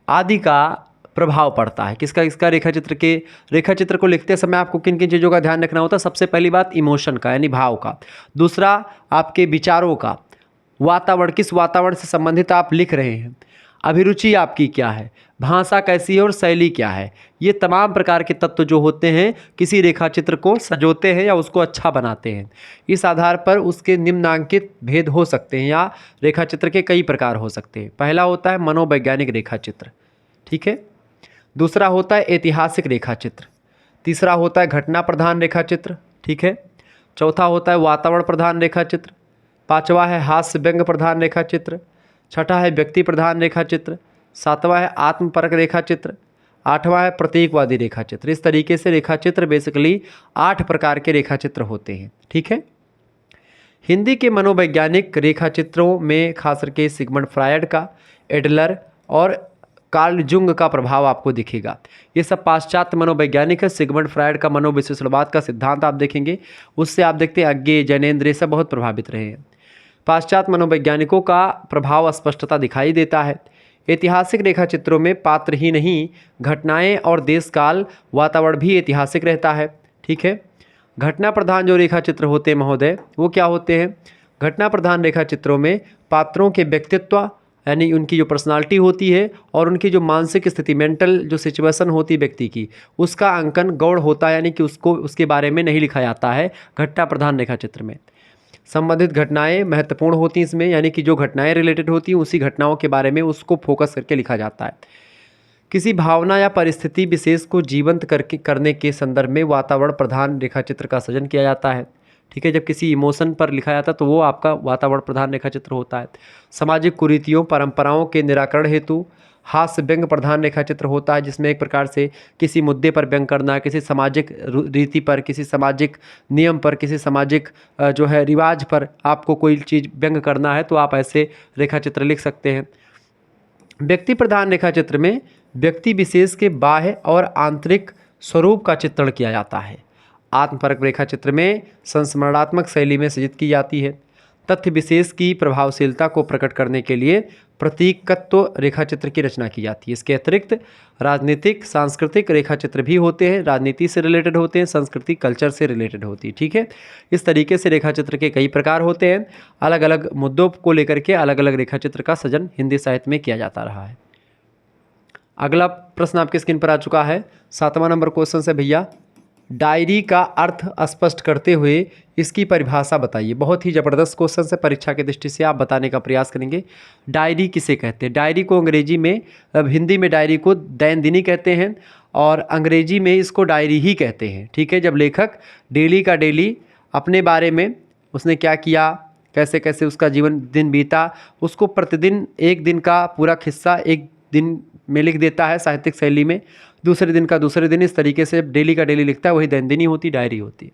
आदि का प्रभाव पड़ता है। किसका? इसका रेखा चित्र को लिखते समय आपको किन किन चीज़ों का ध्यान रखना होता है? सबसे पहली बात इमोशन का यानी भाव का, दूसरा आपके विचारों का, वातावरण, किस वातावरण से संबंधित आप लिख रहे हैं, अभिरुचि आपकी क्या है, भाषा कैसी है और शैली क्या है। ये तमाम प्रकार के तत्व जो होते हैं किसी रेखा चित्र को सजोते हैं या उसको अच्छा बनाते हैं। इस आधार पर उसके निम्नांकित भेद हो सकते हैं या रेखा चित्र के कई प्रकार हो सकते हैं। पहला होता है मनोवैज्ञानिक रेखा चित्र, ठीक है। दूसरा होता है ऐतिहासिक रेखा चित्र। तीसरा होता है घटना प्रधान रेखा चित्र, ठीक है। चौथा होता है वातावरण प्रधान रेखा चित्र। पांचवा है हास्य व्यंग प्रधान रेखा चित्र। छठा है व्यक्ति प्रधान रेखा चित्र। सातवां है आत्मपरक रेखा चित्र। आठवां है प्रतीकवादी रेखा चित्र। इस तरीके से रेखा चित्र बेसिकली 8 प्रकार के रेखा चित्र होते हैं, ठीक है। हिंदी के मनोवैज्ञानिक रेखा चित्रों में खास करके सिगमंड फ्रायड का, एडलर और कार्ल जुंग का प्रभाव आपको दिखेगा। ये सब पाश्चात्य मनोवैज्ञानिक है। सिगमंड फ्रायड का मनोविश्लेषणवाद का सिद्धांत आप देखेंगे, उससे आप देखते हैं अज्ञे, जैनेन्द्र, ये सब बहुत प्रभावित रहे हैं। पाश्चात्य मनोवैज्ञानिकों का प्रभाव स्पष्टता दिखाई देता है। ऐतिहासिक रेखा चित्रों में पात्र ही नहीं, घटनाएं और देश काल वातावरण भी ऐतिहासिक रहता है, ठीक है। घटना प्रधान जो रेखा चित्र होते हैं महोदय, वो क्या होते हैं? घटना प्रधान रेखा चित्रों में पात्रों के व्यक्तित्व यानी उनकी जो पर्सनालिटी होती है और उनकी जो मानसिक स्थिति, मेंटल जो सिचुएशन होती है व्यक्ति की, उसका अंकन गौड़ होता है, यानी कि उसके बारे में नहीं लिखा जाता है घटना प्रधान रेखा चित्र में। संबंधित घटनाएं महत्वपूर्ण होती हैं इसमें, यानी कि जो घटनाएं रिलेटेड होती हैं उसी घटनाओं के बारे में उसको फोकस करके लिखा जाता है। किसी भावना या परिस्थिति विशेष को जीवंत करने के संदर्भ में वातावरण प्रधान रेखा चित्र का सृजन किया जाता है, ठीक है। जब किसी इमोशन पर लिखा जाता है तो वो आपका वातावरण प्रधान रेखा चित्र होता है। सामाजिक कुरीतियों परंपराओं के निराकरण हेतु हास्य व्यंग प्रधान रेखा चित्र होता है, जिसमें एक प्रकार से किसी मुद्दे पर व्यंग करना, किसी सामाजिक रीति पर, किसी सामाजिक नियम पर, किसी सामाजिक जो है रिवाज पर आपको कोई चीज़ व्यंग करना है तो आप ऐसे रेखा चित्र लिख सकते हैं। व्यक्ति प्रधान रेखा चित्र में व्यक्ति विशेष के बाह्य और आंतरिक स्वरूप का चित्रण किया जाता है। आत्मपरक रेखा चित्र में संस्मरणात्मक शैली में सृजित की जाती है। तथ्य विशेष की प्रभावशीलता को प्रकट करने के लिए प्रतीकत्व रेखा चित्र की रचना की जाती है। इसके अतिरिक्त राजनीतिक सांस्कृतिक रेखा चित्र भी होते हैं, राजनीति से रिलेटेड होते हैं, संस्कृति कल्चर से रिलेटेड होती है, ठीक है। इस तरीके से रेखा चित्र के कई प्रकार होते हैं। अलग अलग मुद्दों को लेकर के अलग अलग रेखा चित्र का सृजन हिंदी साहित्य में किया जाता रहा है। अगला प्रश्न आपके स्क्रीन पर आ चुका है। 7वां नंबर क्वेश्चन से भैया, डायरी का अर्थ स्पष्ट करते हुए इसकी परिभाषा बताइए। बहुत ही ज़बरदस्त क्वेश्चन से, परीक्षा की दृष्टि से आप बताने का प्रयास करेंगे। डायरी किसे कहते हैं? डायरी को अंग्रेजी में, हिंदी में डायरी को दैनंदिनी कहते हैं और अंग्रेजी में इसको डायरी ही कहते हैं, ठीक है। जब लेखक डेली का डेली अपने बारे में उसने क्या किया, कैसे कैसे उसका जीवन दिन बीता, उसको प्रतिदिन एक दिन का पूरा किस्सा एक दिन में लिख देता है साहित्यिक शैली में, दूसरे दिन का दूसरे दिन, इस तरीके से डेली का डेली लिखता है, वही दैनंदिनी होती, डायरी होती है।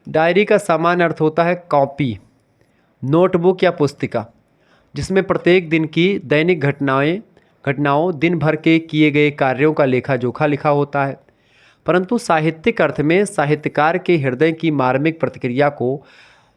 डायरी का सामान्य अर्थ होता है कॉपी, नोटबुक या पुस्तिका, जिसमें प्रत्येक दिन की दैनिक घटनाओं दिन भर के किए गए कार्यों का लेखा जोखा लिखा होता है। परंतु साहित्यिक अर्थ में साहित्यकार के हृदय की मार्मिक प्रतिक्रिया को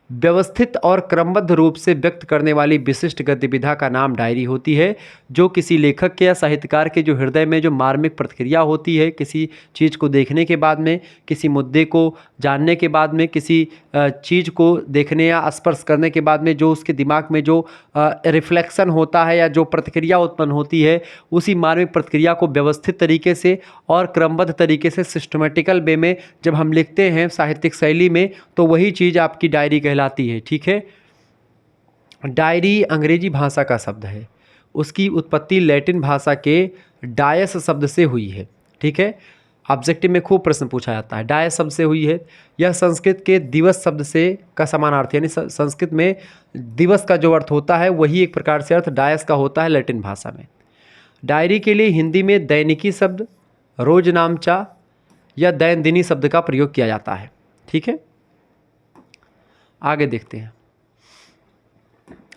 व्यवस्थित और क्रमबद्ध रूप से व्यक्त करने वाली विशिष्ट गतिविधि का नाम डायरी होती है। जो किसी लेखक के या साहित्यकार के जो हृदय में जो मार्मिक प्रतिक्रिया होती है, किसी चीज़ को देखने के बाद में, किसी मुद्दे को जानने के बाद में, किसी चीज़ को देखने या स्पर्श करने के बाद में जो उसके दिमाग में जो रिफ्लेक्शन होता है या जो प्रतिक्रिया उत्पन्न होती है, उसी मार्मिक प्रतिक्रिया को व्यवस्थित तरीके से और क्रमबद्ध तरीके से सिस्टमेटिकल वे में जब हम लिखते हैं साहित्यिक शैली में, तो वही चीज़ आपकी डायरी कहलाती है, ठीक है। डायरी अंग्रेजी भाषा का शब्द है, उसकी उत्पत्ति लैटिन भाषा के डायस शब्द से हुई है, ठीक है। ऑब्जेक्टिव में खूब प्रश्न पूछा जाता है। डायस शब्द से हुई है, यह संस्कृत के दिवस शब्द से का समानार्थी, यानी संस्कृत में दिवस का जो अर्थ होता है वही एक प्रकार से अर्थ डायस का होता है लैटिन भाषा में। डायरी के लिए हिंदी में दैनिकी शब्द, रोजनामचा या दैनंदिनी शब्द का प्रयोग किया जाता है। ठीक है, आगे देखते हैं।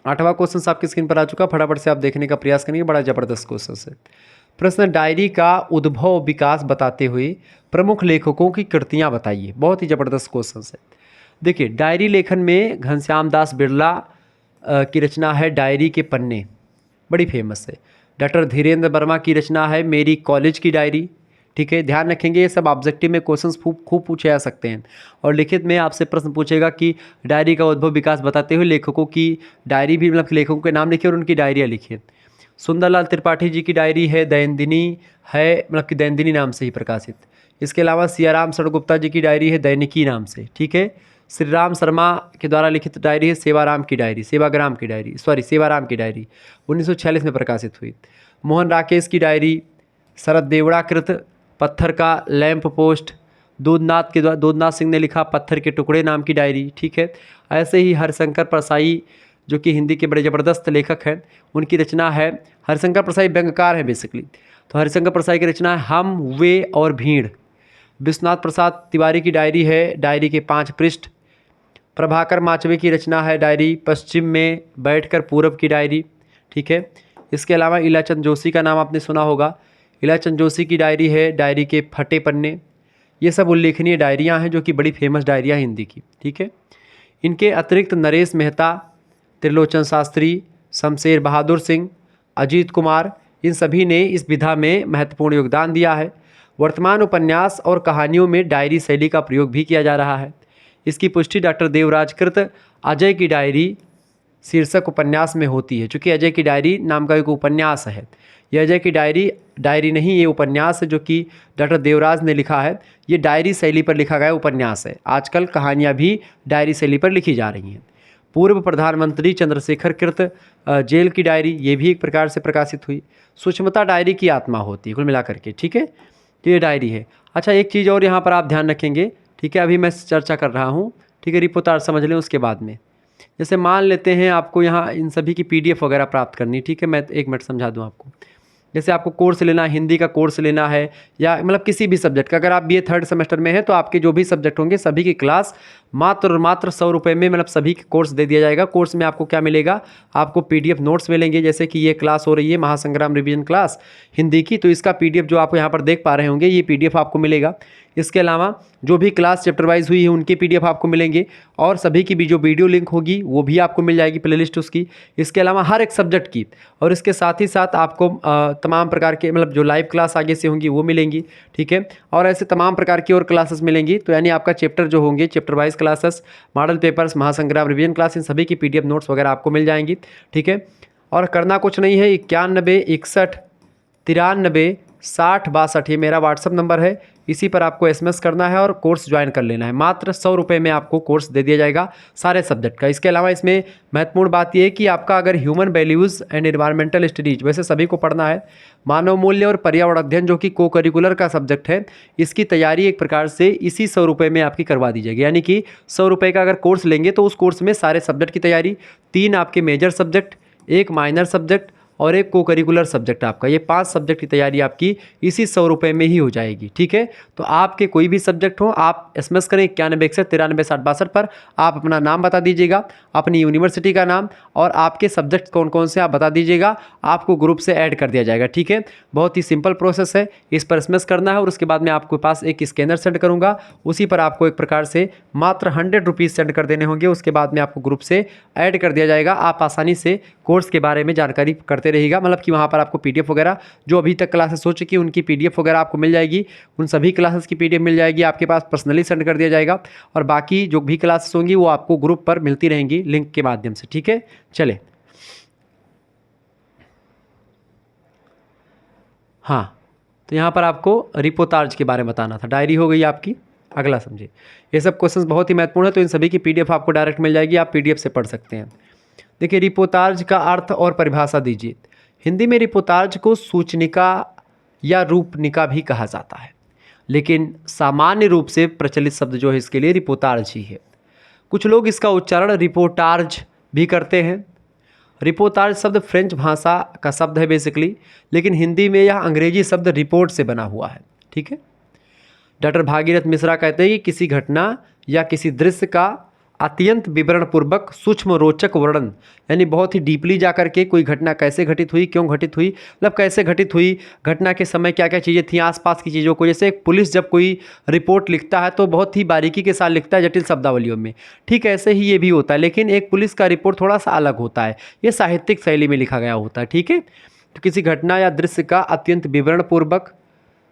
8वां क्वेश्चन आपकी स्क्रीन पर आ चुका, फटाफट से आप देखने का प्रयास करेंगे, बड़ा जबरदस्त क्वेश्चन है। प्रश्न, डायरी का उद्भव विकास बताते हुए प्रमुख लेखकों की कृतियां बताइए। बहुत ही जबरदस्त क्वेश्चन है। देखिए, डायरी लेखन में घनश्याम दास बिरला की रचना है डायरी के पन्ने, बड़ी फेमस है। डॉक्टर धीरेन्द्र वर्मा की रचना है मेरी कॉलेज की डायरी। ठीक है, ध्यान रखेंगे ये सब ऑब्जेक्टिव में क्वेश्चंस खूब पूछे जा सकते हैं। और लिखित में आपसे प्रश्न पूछेगा कि डायरी का उद्भव विकास बताते हुए लेखकों की डायरी भी, मतलब लेखकों के नाम लिखिए और उनकी डायरियाँ लिखिए। सुंदरलाल त्रिपाठी जी की डायरी है दैनंदिनी है, मतलब कि दैनंदिनी नाम से ही प्रकाशित। इसके अलावा सियाराम शरणगुप्ता जी की डायरी है दैनिकी नाम से। ठीक है, श्री राम शर्मा के द्वारा लिखित डायरी है सेवाराम की डायरी, सेवाराम की डायरी 1946 में प्रकाशित हुई। मोहन राकेश की डायरी, शरद देवड़ाकृत पत्थर का लैंप पोस्ट, दूधनाथ सिंह ने लिखा पत्थर के टुकड़े नाम की डायरी। ठीक है, ऐसे ही हरिशंकर परसाई जो कि हिंदी के बड़े ज़बरदस्त लेखक हैं, उनकी रचना है, हरिशंकर परसाई व्यंग्यकार है बेसिकली, तो हरिशंकर परसाई की रचना है हम, वे और भीड़। विश्वनाथ प्रसाद तिवारी की डायरी है डायरी के 5 पृष्ठ। प्रभाकर माचवे की रचना है डायरी पश्चिम में बैठकर पूरब की डायरी। ठीक है, इसके अलावा इलाचंद जोशी का नाम आपने सुना होगा, इलाचंद जोशी की डायरी है डायरी के फटे पन्ने। ये सब उल्लेखनीय डायरियाँ हैं जो कि बड़ी फेमस डायरियाँ हिंदी की। ठीक है, इनके अतिरिक्त नरेश मेहता, त्रिलोचन शास्त्री, शमशेर बहादुर सिंह, अजीत कुमार, इन सभी ने इस विधा में महत्वपूर्ण योगदान दिया है। वर्तमान उपन्यास और कहानियों में डायरी शैली का प्रयोग भी किया जा रहा है। इसकी पुष्टि डॉक्टर देवराजकृत अजय की डायरी शीर्षक उपन्यास में होती है। चूँकि अजय की डायरी नाम का एक उपन्यास है, यह अजय की डायरी नहीं, ये उपन्यास है जो कि डॉक्टर देवराज ने लिखा है। ये डायरी शैली पर लिखा गया उपन्यास है। आजकल कहानियाँ भी डायरी शैली पर लिखी जा रही हैं। पूर्व प्रधानमंत्री चंद्रशेखर कृत जेल की डायरी, ये भी एक प्रकार से प्रकाशित हुई। सूक्ष्मता डायरी की आत्मा होती है कुल मिलाकर के। ठीक है, तो ये डायरी है। अच्छा, एक चीज़ और यहाँ पर आप ध्यान रखेंगे। ठीक है, अभी मैं चर्चा कर रहा हूँ, ठीक है, रिपोर्टार समझ लें उसके बाद में। जैसे मान लेते हैं आपको यहाँ इन सभी की PDF वगैरह प्राप्त करनी। ठीक है, मैं 1 मिनट समझा दूँ आपको। जैसे आपको कोर्स लेना है, हिंदी का कोर्स लेना है या मतलब किसी भी सब्जेक्ट का, अगर आप BA 3rd सेमेस्टर में हैं तो आपके जो भी सब्जेक्ट होंगे सभी की क्लास मात्र और मात्र 100 रुपये में, मतलब सभी कोर्स दे दिया जाएगा। कोर्स में आपको क्या मिलेगा, आपको PDF नोट्स मिलेंगे। जैसे कि ये क्लास हो रही है महासंग्राम रिवीजन क्लास हिंदी की, तो इसका PDF जो आप यहाँ पर देख पा रहे होंगे, ये PDF आपको मिलेगा। इसके अलावा जो भी क्लास चैप्टर वाइज हुई है उनके PDF आपको मिलेंगे, और सभी की भी जो वीडियो लिंक होगी वो भी आपको मिल जाएगी, प्लेलिस्ट उसकी। इसके अलावा हर एक सब्जेक्ट की, और इसके साथ ही साथ आपको तमाम प्रकार के, मतलब जो लाइव क्लास आगे से होंगी वो मिलेंगी। ठीक है, और ऐसे तमाम प्रकार की और क्लासेस मिलेंगी। तो यानी आपका चैप्टर जो होंगे, chapter wise classes, model papers, महासंग्राम रिवीजन क्लास, इन सभी की PDF नोट्स वगैरह आपको मिल जाएंगी। ठीक है, और करना कुछ नहीं है, 91 61 93 60 62 ये मेरा व्हाट्सअप नंबर है। इसी पर आपको SMS करना है और कोर्स ज्वाइन कर लेना है। मात्र 100 रुपये में आपको कोर्स दे दिया जाएगा सारे सब्जेक्ट का। इसके अलावा इसमें महत्वपूर्ण बात यह है कि आपका अगर human values and environmental studies, वैसे सभी को पढ़ना है, मानव मूल्य और पर्यावरण अध्ययन जो कि को करिकुलर का सब्जेक्ट है, इसकी तैयारी एक प्रकार से इसी 100 रुपये में आपकी करवा दी जाएगी। यानी कि 100 रुपये का अगर कोर्स लेंगे तो उस कोर्स में सारे सब्जेक्ट की तैयारी, 3 आपके मेजर सब्जेक्ट, 1 माइनर सब्जेक्ट और 1 को करिकुलर सब्जेक्ट आपका, ये 5 सब्जेक्ट की तैयारी आपकी इसी 100 रुपये में ही हो जाएगी। ठीक है, तो आपके कोई भी सब्जेक्ट हो, आप SMS करें 91 61 93 60 62 पर। आप अपना नाम बता दीजिएगा, अपनी यूनिवर्सिटी का नाम और आपके सब्जेक्ट कौन कौन से आप बता दीजिएगा, आपको ग्रुप से ऐड कर दिया जाएगा। ठीक है, बहुत ही सिंपल प्रोसेस है। इस पर SMS करना है और उसके बाद मैं आपके पास एक स्कैनर सेंड करूँगा, उसी पर आपको एक प्रकार से मात्र 100 रुपीज़ सेंड कर देने होंगे। उसके बाद में आपको ग्रुप से ऐड कर दिया जाएगा। आप आसानी से कोर्स के बारे में जानकारी करते रहेगा, मतलब कि वहाँ पर आपको PDF वगैरह जो अभी तक क्लासेस हो चुकी है उनकी PDF वगैरह आपको मिल जाएगी। उन सभी क्लासेस की PDF मिल जाएगी, आपके पास पर्सनली सेंड कर दिया जाएगा। और बाकी जो भी क्लासेस होंगी वो आपको ग्रुप पर मिलती रहेंगी लिंक के माध्यम से। ठीक है, चले हाँ, तो यहाँ पर आपको रिपोर्टाज के बारे में बताना था। डायरी हो गई आपकी, अगला समझिए। ये सब क्वेश्चंस बहुत ही महत्वपूर्ण है, तो इन सभी की PDF आपको डायरेक्ट मिल जाएगी, आप PDF से पढ़ सकते हैं। देखिए, रिपोर्टाज का अर्थ और परिभाषा दीजिए। हिंदी में रिपोर्टाज को सूचनिका या रूपनिका भी कहा जाता है। लेकिन सामान्य रूप से प्रचलित शब्द जो है इसके लिए रिपोर्टाज ही है। कुछ लोग इसका उच्चारण रिपोर्टाज भी करते हैं। रिपोर्टाज शब्द फ्रेंच भाषा का शब्द है बेसिकली, लेकिन हिंदी में यह अंग्रेजी शब्द रिपोर्ट से बना हुआ है। ठीक है। डॉक्टर भागीरथ मिश्रा कहते हैं कि किसी घटना या किसी दृश्य का अत्यंत विवरण पूर्वक सूक्ष्म रोचक वर्णन, यानी बहुत ही डीपली जाकर के कोई घटना कैसे घटित हुई, क्यों घटित हुई, मतलब कैसे घटित हुई, घटना के समय क्या क्या चीज़ें थी, आसपास की चीज़ों को। जैसे पुलिस जब कोई रिपोर्ट लिखता है तो बहुत ही बारीकी के साथ लिखता है, जटिल शब्दावलियों में। ठीक ऐसे ही ये भी होता है, लेकिन एक पुलिस का रिपोर्ट थोड़ा सा अलग होता है, ये साहित्यिक शैली में लिखा गया होता है। ठीक है। तो किसी घटना या दृश्य का अत्यंत विवरणपूर्वक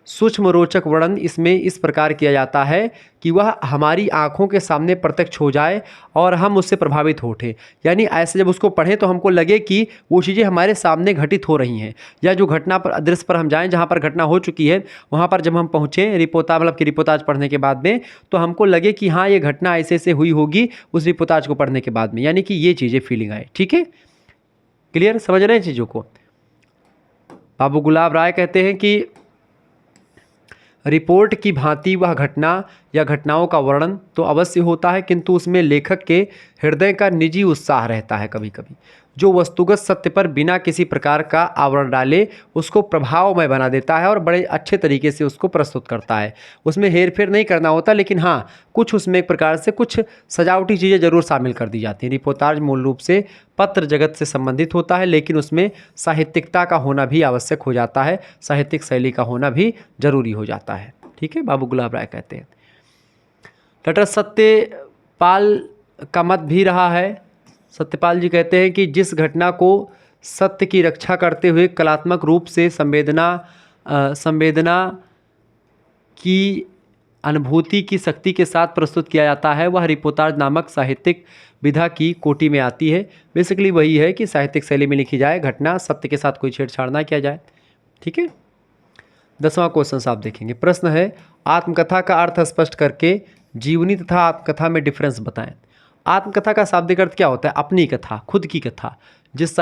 सूक्ष्म रोचक वर्णन इसमें इस प्रकार किया जाता है कि वह हमारी आंखों के सामने प्रत्यक्ष हो जाए और हम उससे प्रभावित हो उठे। यानी ऐसे जब उसको पढ़ें तो हमको लगे कि वो चीज़ें हमारे सामने घटित हो रही हैं, या जो घटना पर दृश्य पर हम जाएं जहाँ पर घटना हो चुकी है वहाँ पर जब हम पहुँचें रिपोर्टाज पढ़ने के बाद में, तो हमको लगे कि हाँ ये घटना ऐसे ऐसे हुई होगी उस रिपोर्टाज को पढ़ने के बाद में, यानी कि ये चीज़ें फीलिंग आए। ठीक है, क्लियर, समझ रहे हैं चीज़ों को। बाबू गुलाब राय कहते हैं कि रिपोर्ट की भांति वह घटना या घटनाओं का वर्णन तो अवश्य होता है, किंतु उसमें लेखक के हृदय का निजी उत्साह रहता है कभी कभी, जो वस्तुगत सत्य पर बिना किसी प्रकार का आवरण डाले उसको प्रभावमय बना देता है और बड़े अच्छे तरीके से उसको प्रस्तुत करता है। उसमें हेर फेर नहीं करना होता, लेकिन हाँ कुछ उसमें एक प्रकार से कुछ सजावटी चीज़ें ज़रूर शामिल कर दी जाती हैं। रिपोर्टाज मूल रूप से पत्र जगत से संबंधित होता है, लेकिन उसमें साहित्यिकता का होना भी आवश्यक हो जाता है, साहित्यिक शैली का होना भी जरूरी हो जाता है। ठीक है, बाबू गुलाब राय कहते हैं। डॉक्टर सत्यपाल का मत भी रहा है। सत्यपाल जी कहते हैं कि जिस घटना को सत्य की रक्षा करते हुए कलात्मक रूप से संवेदना की अनुभूति की शक्ति के साथ प्रस्तुत किया जाता है, वह रिपोर्टाज नामक साहित्यिक विधा की कोटि में आती है। बेसिकली वही है कि साहित्यिक शैली में लिखी जाए, घटना सत्य के साथ कोई छेड़छाड़ ना किया जाए। ठीक है। 10वां क्वेश्चन आप देखेंगे। प्रश्न है, आत्मकथा का अर्थ स्पष्ट करके जीवनी तथा आत्मकथा में डिफरेंस बताएं। आत्मकथा का शाब्दिक अर्थ क्या होता है? अपनी कथा, खुद की कथा। जिस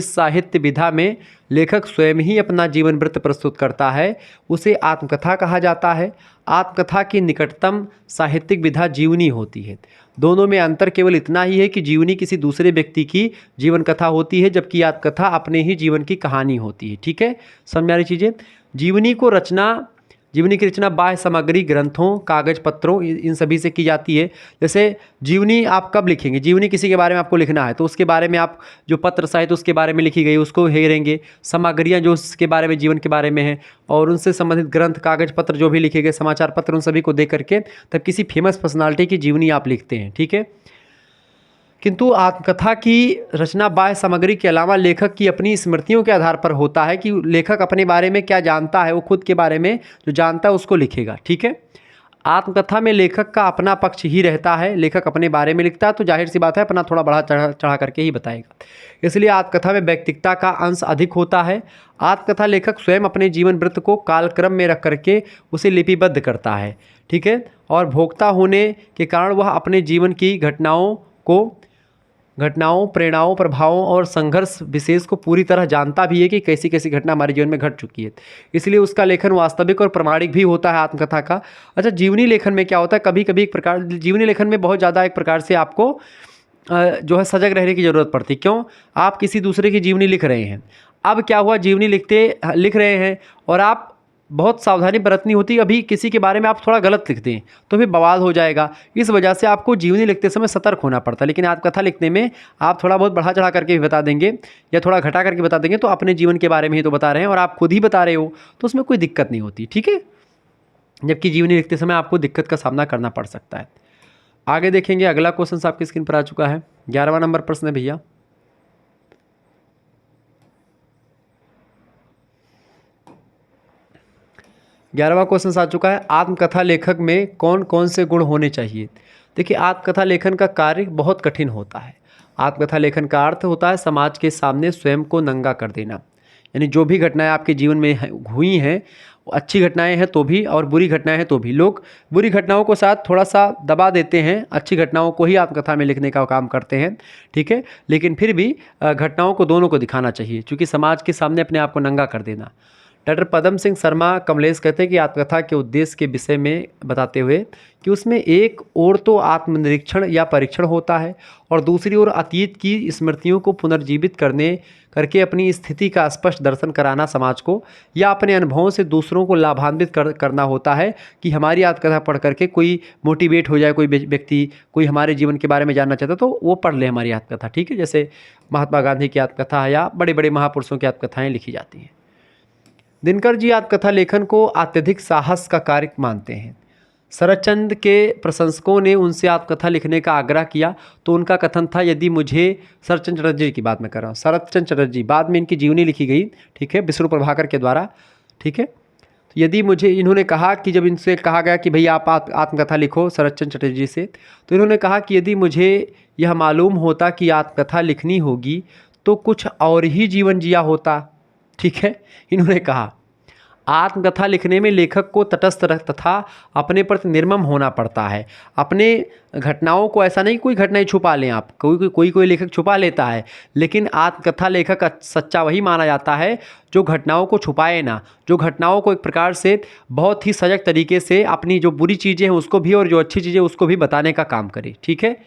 साहित्य विधा में लेखक स्वयं ही अपना जीवन वृत्त प्रस्तुत करता है उसे आत्मकथा कहा जाता है। आत्मकथा की निकटतम साहित्यिक विधा जीवनी होती है। दोनों में अंतर केवल इतना ही है कि जीवनी किसी दूसरे व्यक्ति की जीवन कथा होती है, जबकि आत्मकथा अपने ही जीवन की कहानी होती है। ठीक है, समझ आ रही चीज़ें। जीवनी की रचना बाह्य सामग्री, ग्रंथों, कागज पत्रों, इन सभी से की जाती है। जैसे जीवनी आप कब लिखेंगे? जीवनी किसी के बारे में आपको लिखना है तो उसके बारे में आप जो पत्र साहित्य उसके बारे में लिखी गई उसको हेरेंगे, सामग्रियाँ जो उसके बारे में जीवन के बारे में हैं और उनसे संबंधित ग्रंथ, कागज पत्र जो भी लिखे गए, समाचार पत्र, उन सभी को देख करके तब किसी फेमस पर्सनालिटी की जीवनी आप लिखते हैं। ठीक है। किंतु आत्मकथा की रचना बाह्य सामग्री के अलावा लेखक की अपनी स्मृतियों के आधार पर होता है कि लेखक अपने बारे में क्या जानता है, वो खुद के बारे में जो जानता है उसको लिखेगा। ठीक है। आत्मकथा में लेखक का अपना पक्ष ही रहता है, लेखक अपने बारे में लिखता है तो जाहिर सी बात है अपना थोड़ा बढ़ा चढ़ा करके ही बताएगा, इसलिए आत्मकथा में व्यक्तिगता का अंश अधिक होता है। आत्मकथा लेखक स्वयं अपने जीवन वृत्त को कालक्रम में रख करके उसे लिपिबद्ध करता है। ठीक है। और भोक्ता होने के कारण वह अपने जीवन की घटनाओं, प्रेरणाओं, प्रभावों और संघर्ष विशेष को पूरी तरह जानता भी है कि कैसी कैसी घटना हमारे जीवन में घट चुकी है, इसलिए उसका लेखन वास्तविक और प्रमाणिक भी होता है आत्मकथा का। अच्छा, जीवनी लेखन में क्या होता है, कभी कभी एक प्रकार जीवनी लेखन में बहुत ज़्यादा एक प्रकार से आपको जो है सजग रहने की ज़रूरत पड़ती है। क्यों? आप किसी दूसरे की जीवनी लिख रहे हैं। अब क्या हुआ, जीवनी लिख रहे हैं और आप बहुत सावधानी बरतनी होती है, अभी किसी के बारे में आप थोड़ा गलत लिख दें तो फिर बवाल हो जाएगा। इस वजह से आपको जीवनी लिखते समय सतर्क होना पड़ता है। लेकिन आत्मकथा लिखने में आप थोड़ा बहुत बढ़ा चढ़ा करके भी बता देंगे या थोड़ा घटा करके बता देंगे तो अपने जीवन के बारे में ही तो बता रहे हैं और आप खुद ही बता रहे हो तो उसमें कोई दिक्कत नहीं होती। ठीक है। जबकि जीवनी लिखते समय आपको दिक्कत का सामना करना पड़ सकता है। आगे देखेंगे, अगला क्वेश्चन आपकी स्क्रीन पर आ चुका है। 11वां नंबर प्रश्न है भैया। ग्यारहवां क्वेश्चन आ चुका है, आत्मकथा लेखक में कौन कौन से गुण होने चाहिए। देखिए, आत्मकथा लेखन का कार्य बहुत कठिन होता है। आत्मकथा लेखन का अर्थ होता है समाज के सामने स्वयं को नंगा कर देना, यानी जो भी घटनाएं आपके जीवन में हुई हैं, अच्छी घटनाएं हैं तो भी और बुरी घटनाएं हैं तो भी। लोग बुरी घटनाओं को साथ थोड़ा सा दबा देते हैं, अच्छी घटनाओं को ही आत्मकथा में लिखने का काम करते हैं। ठीक है। लेकिन फिर भी घटनाओं को दोनों को दिखाना चाहिए, क्योंकि समाज के सामने अपने आप को नंगा कर देना। डॉक्टर पदम सिंह शर्मा कमलेश कहते हैं कि आत्मकथा के उद्देश्य के विषय में बताते हुए कि उसमें एक ओर तो आत्मनिरीक्षण या परीक्षण होता है और दूसरी ओर अतीत की स्मृतियों को पुनर्जीवित करके अपनी स्थिति का स्पष्ट दर्शन कराना समाज को, या अपने अनुभवों से दूसरों को लाभान्वित करना होता है कि हमारी आत्मकथा पढ़ करके कोई मोटिवेट हो जाए, कोई व्यक्ति कोई हमारे जीवन के बारे में जानना चाहता तो वो पढ़ ले हमारी आत्मकथा। ठीक है, जैसे महात्मा गांधी की आत्मकथा या बड़े बड़े महापुरुषों की आत्मकथाएँ लिखी जाती हैं। दिनकर जी आत्मकथा लेखन को अत्यधिक साहस का कार्य मानते हैं। शरदचंद के प्रशंसकों ने उनसे आत्मकथा लिखने का आग्रह किया तो उनका कथन था, यदि मुझे शरदचंद चटर्जी की बात मैं कर रहा हूँ, शरदचंद चटर्जी, बाद में इनकी जीवनी लिखी गई, ठीक है, विष्णु प्रभाकर के द्वारा, ठीक है। तो यदि मुझे, इन्होंने कहा कि जब इनसे कहा गया कि भैया आप आत्मकथा लिखो शरदचंद चटर्जी से, तो इन्होंने कहा कि यदि मुझे यह मालूम होता कि आत्मकथा लिखनी होगी तो कुछ और ही जीवन जिया होता। ठीक है, इन्होंने कहा आत्मकथा लिखने में लेखक को तटस्थ तथा अपने प्रति निर्मम होना पड़ता है। अपने घटनाओं को, ऐसा नहीं कोई घटनाएं छुपा लें आप, कोई लेखक छुपा लेता है, लेकिन आत्मकथा लेखक सच्चा वही माना जाता है जो घटनाओं को छुपाए ना, जो घटनाओं को एक प्रकार से बहुत ही सजग तरीके से अपनी जो बुरी चीज़ें हैं उसको भी और जो अच्छी चीज़ें उसको भी बताने का काम करे। ठीक है,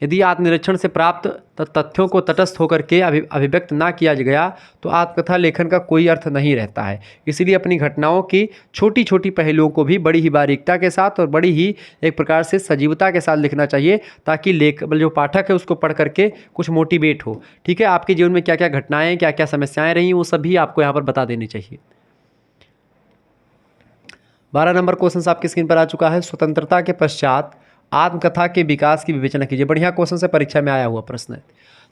यदि आत्मनिरीक्षण से प्राप्त तथ्यों को तटस्थ होकर के अभिव्यक्त ना किया गया तो आत्मकथा लेखन का कोई अर्थ नहीं रहता है। इसलिए अपनी घटनाओं की छोटी छोटी पहलुओं को भी बड़ी ही बारीकता के साथ और बड़ी ही एक प्रकार से सजीवता के साथ लिखना चाहिए, ताकि जो पाठक है उसको पढ़ करके कुछ मोटिवेट हो। ठीक है, आपके जीवन में क्या क्या घटनाएँ, क्या क्या समस्याएँ रही, वो सभी आपको यहाँ पर बता देनी चाहिए। 12 नंबर क्वेश्चन आपकी स्क्रीन पर आ चुका है। स्वतंत्रता के पश्चात आत्मकथा के विकास की विवेचना कीजिए। बढ़िया क्वेश्चन से परीक्षा में आया हुआ प्रश्न है।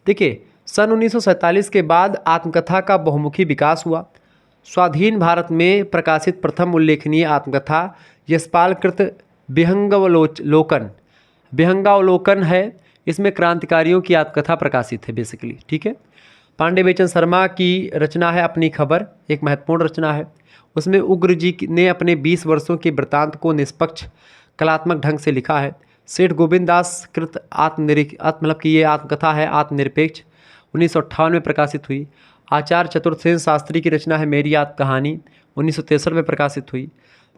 देखिए, सन 1947 के बाद आत्मकथा का बहुमुखी विकास हुआ। स्वाधीन भारत में प्रकाशित प्रथम उल्लेखनीय आत्मकथा यशपाल कृत विहंगावलोकन है। इसमें क्रांतिकारियों की आत्मकथा प्रकाशित है बेसिकली। ठीक है, पांडे बेचन शर्मा की रचना है अपनी खबर, एक महत्वपूर्ण रचना है। उसमें उग्र जी ने अपने 20 वर्षों के वृत्तांत को निष्पक्ष कलात्मक ढंग से लिखा है। सेठ गोविंद दास कृत मतलब कि ये आत्मकथा है आत्मनिरपेक्ष, 1958 में प्रकाशित हुई। आचार्य चतुर्सेन शास्त्री की रचना है मेरी आत्मकहानी, 1963 में प्रकाशित हुई।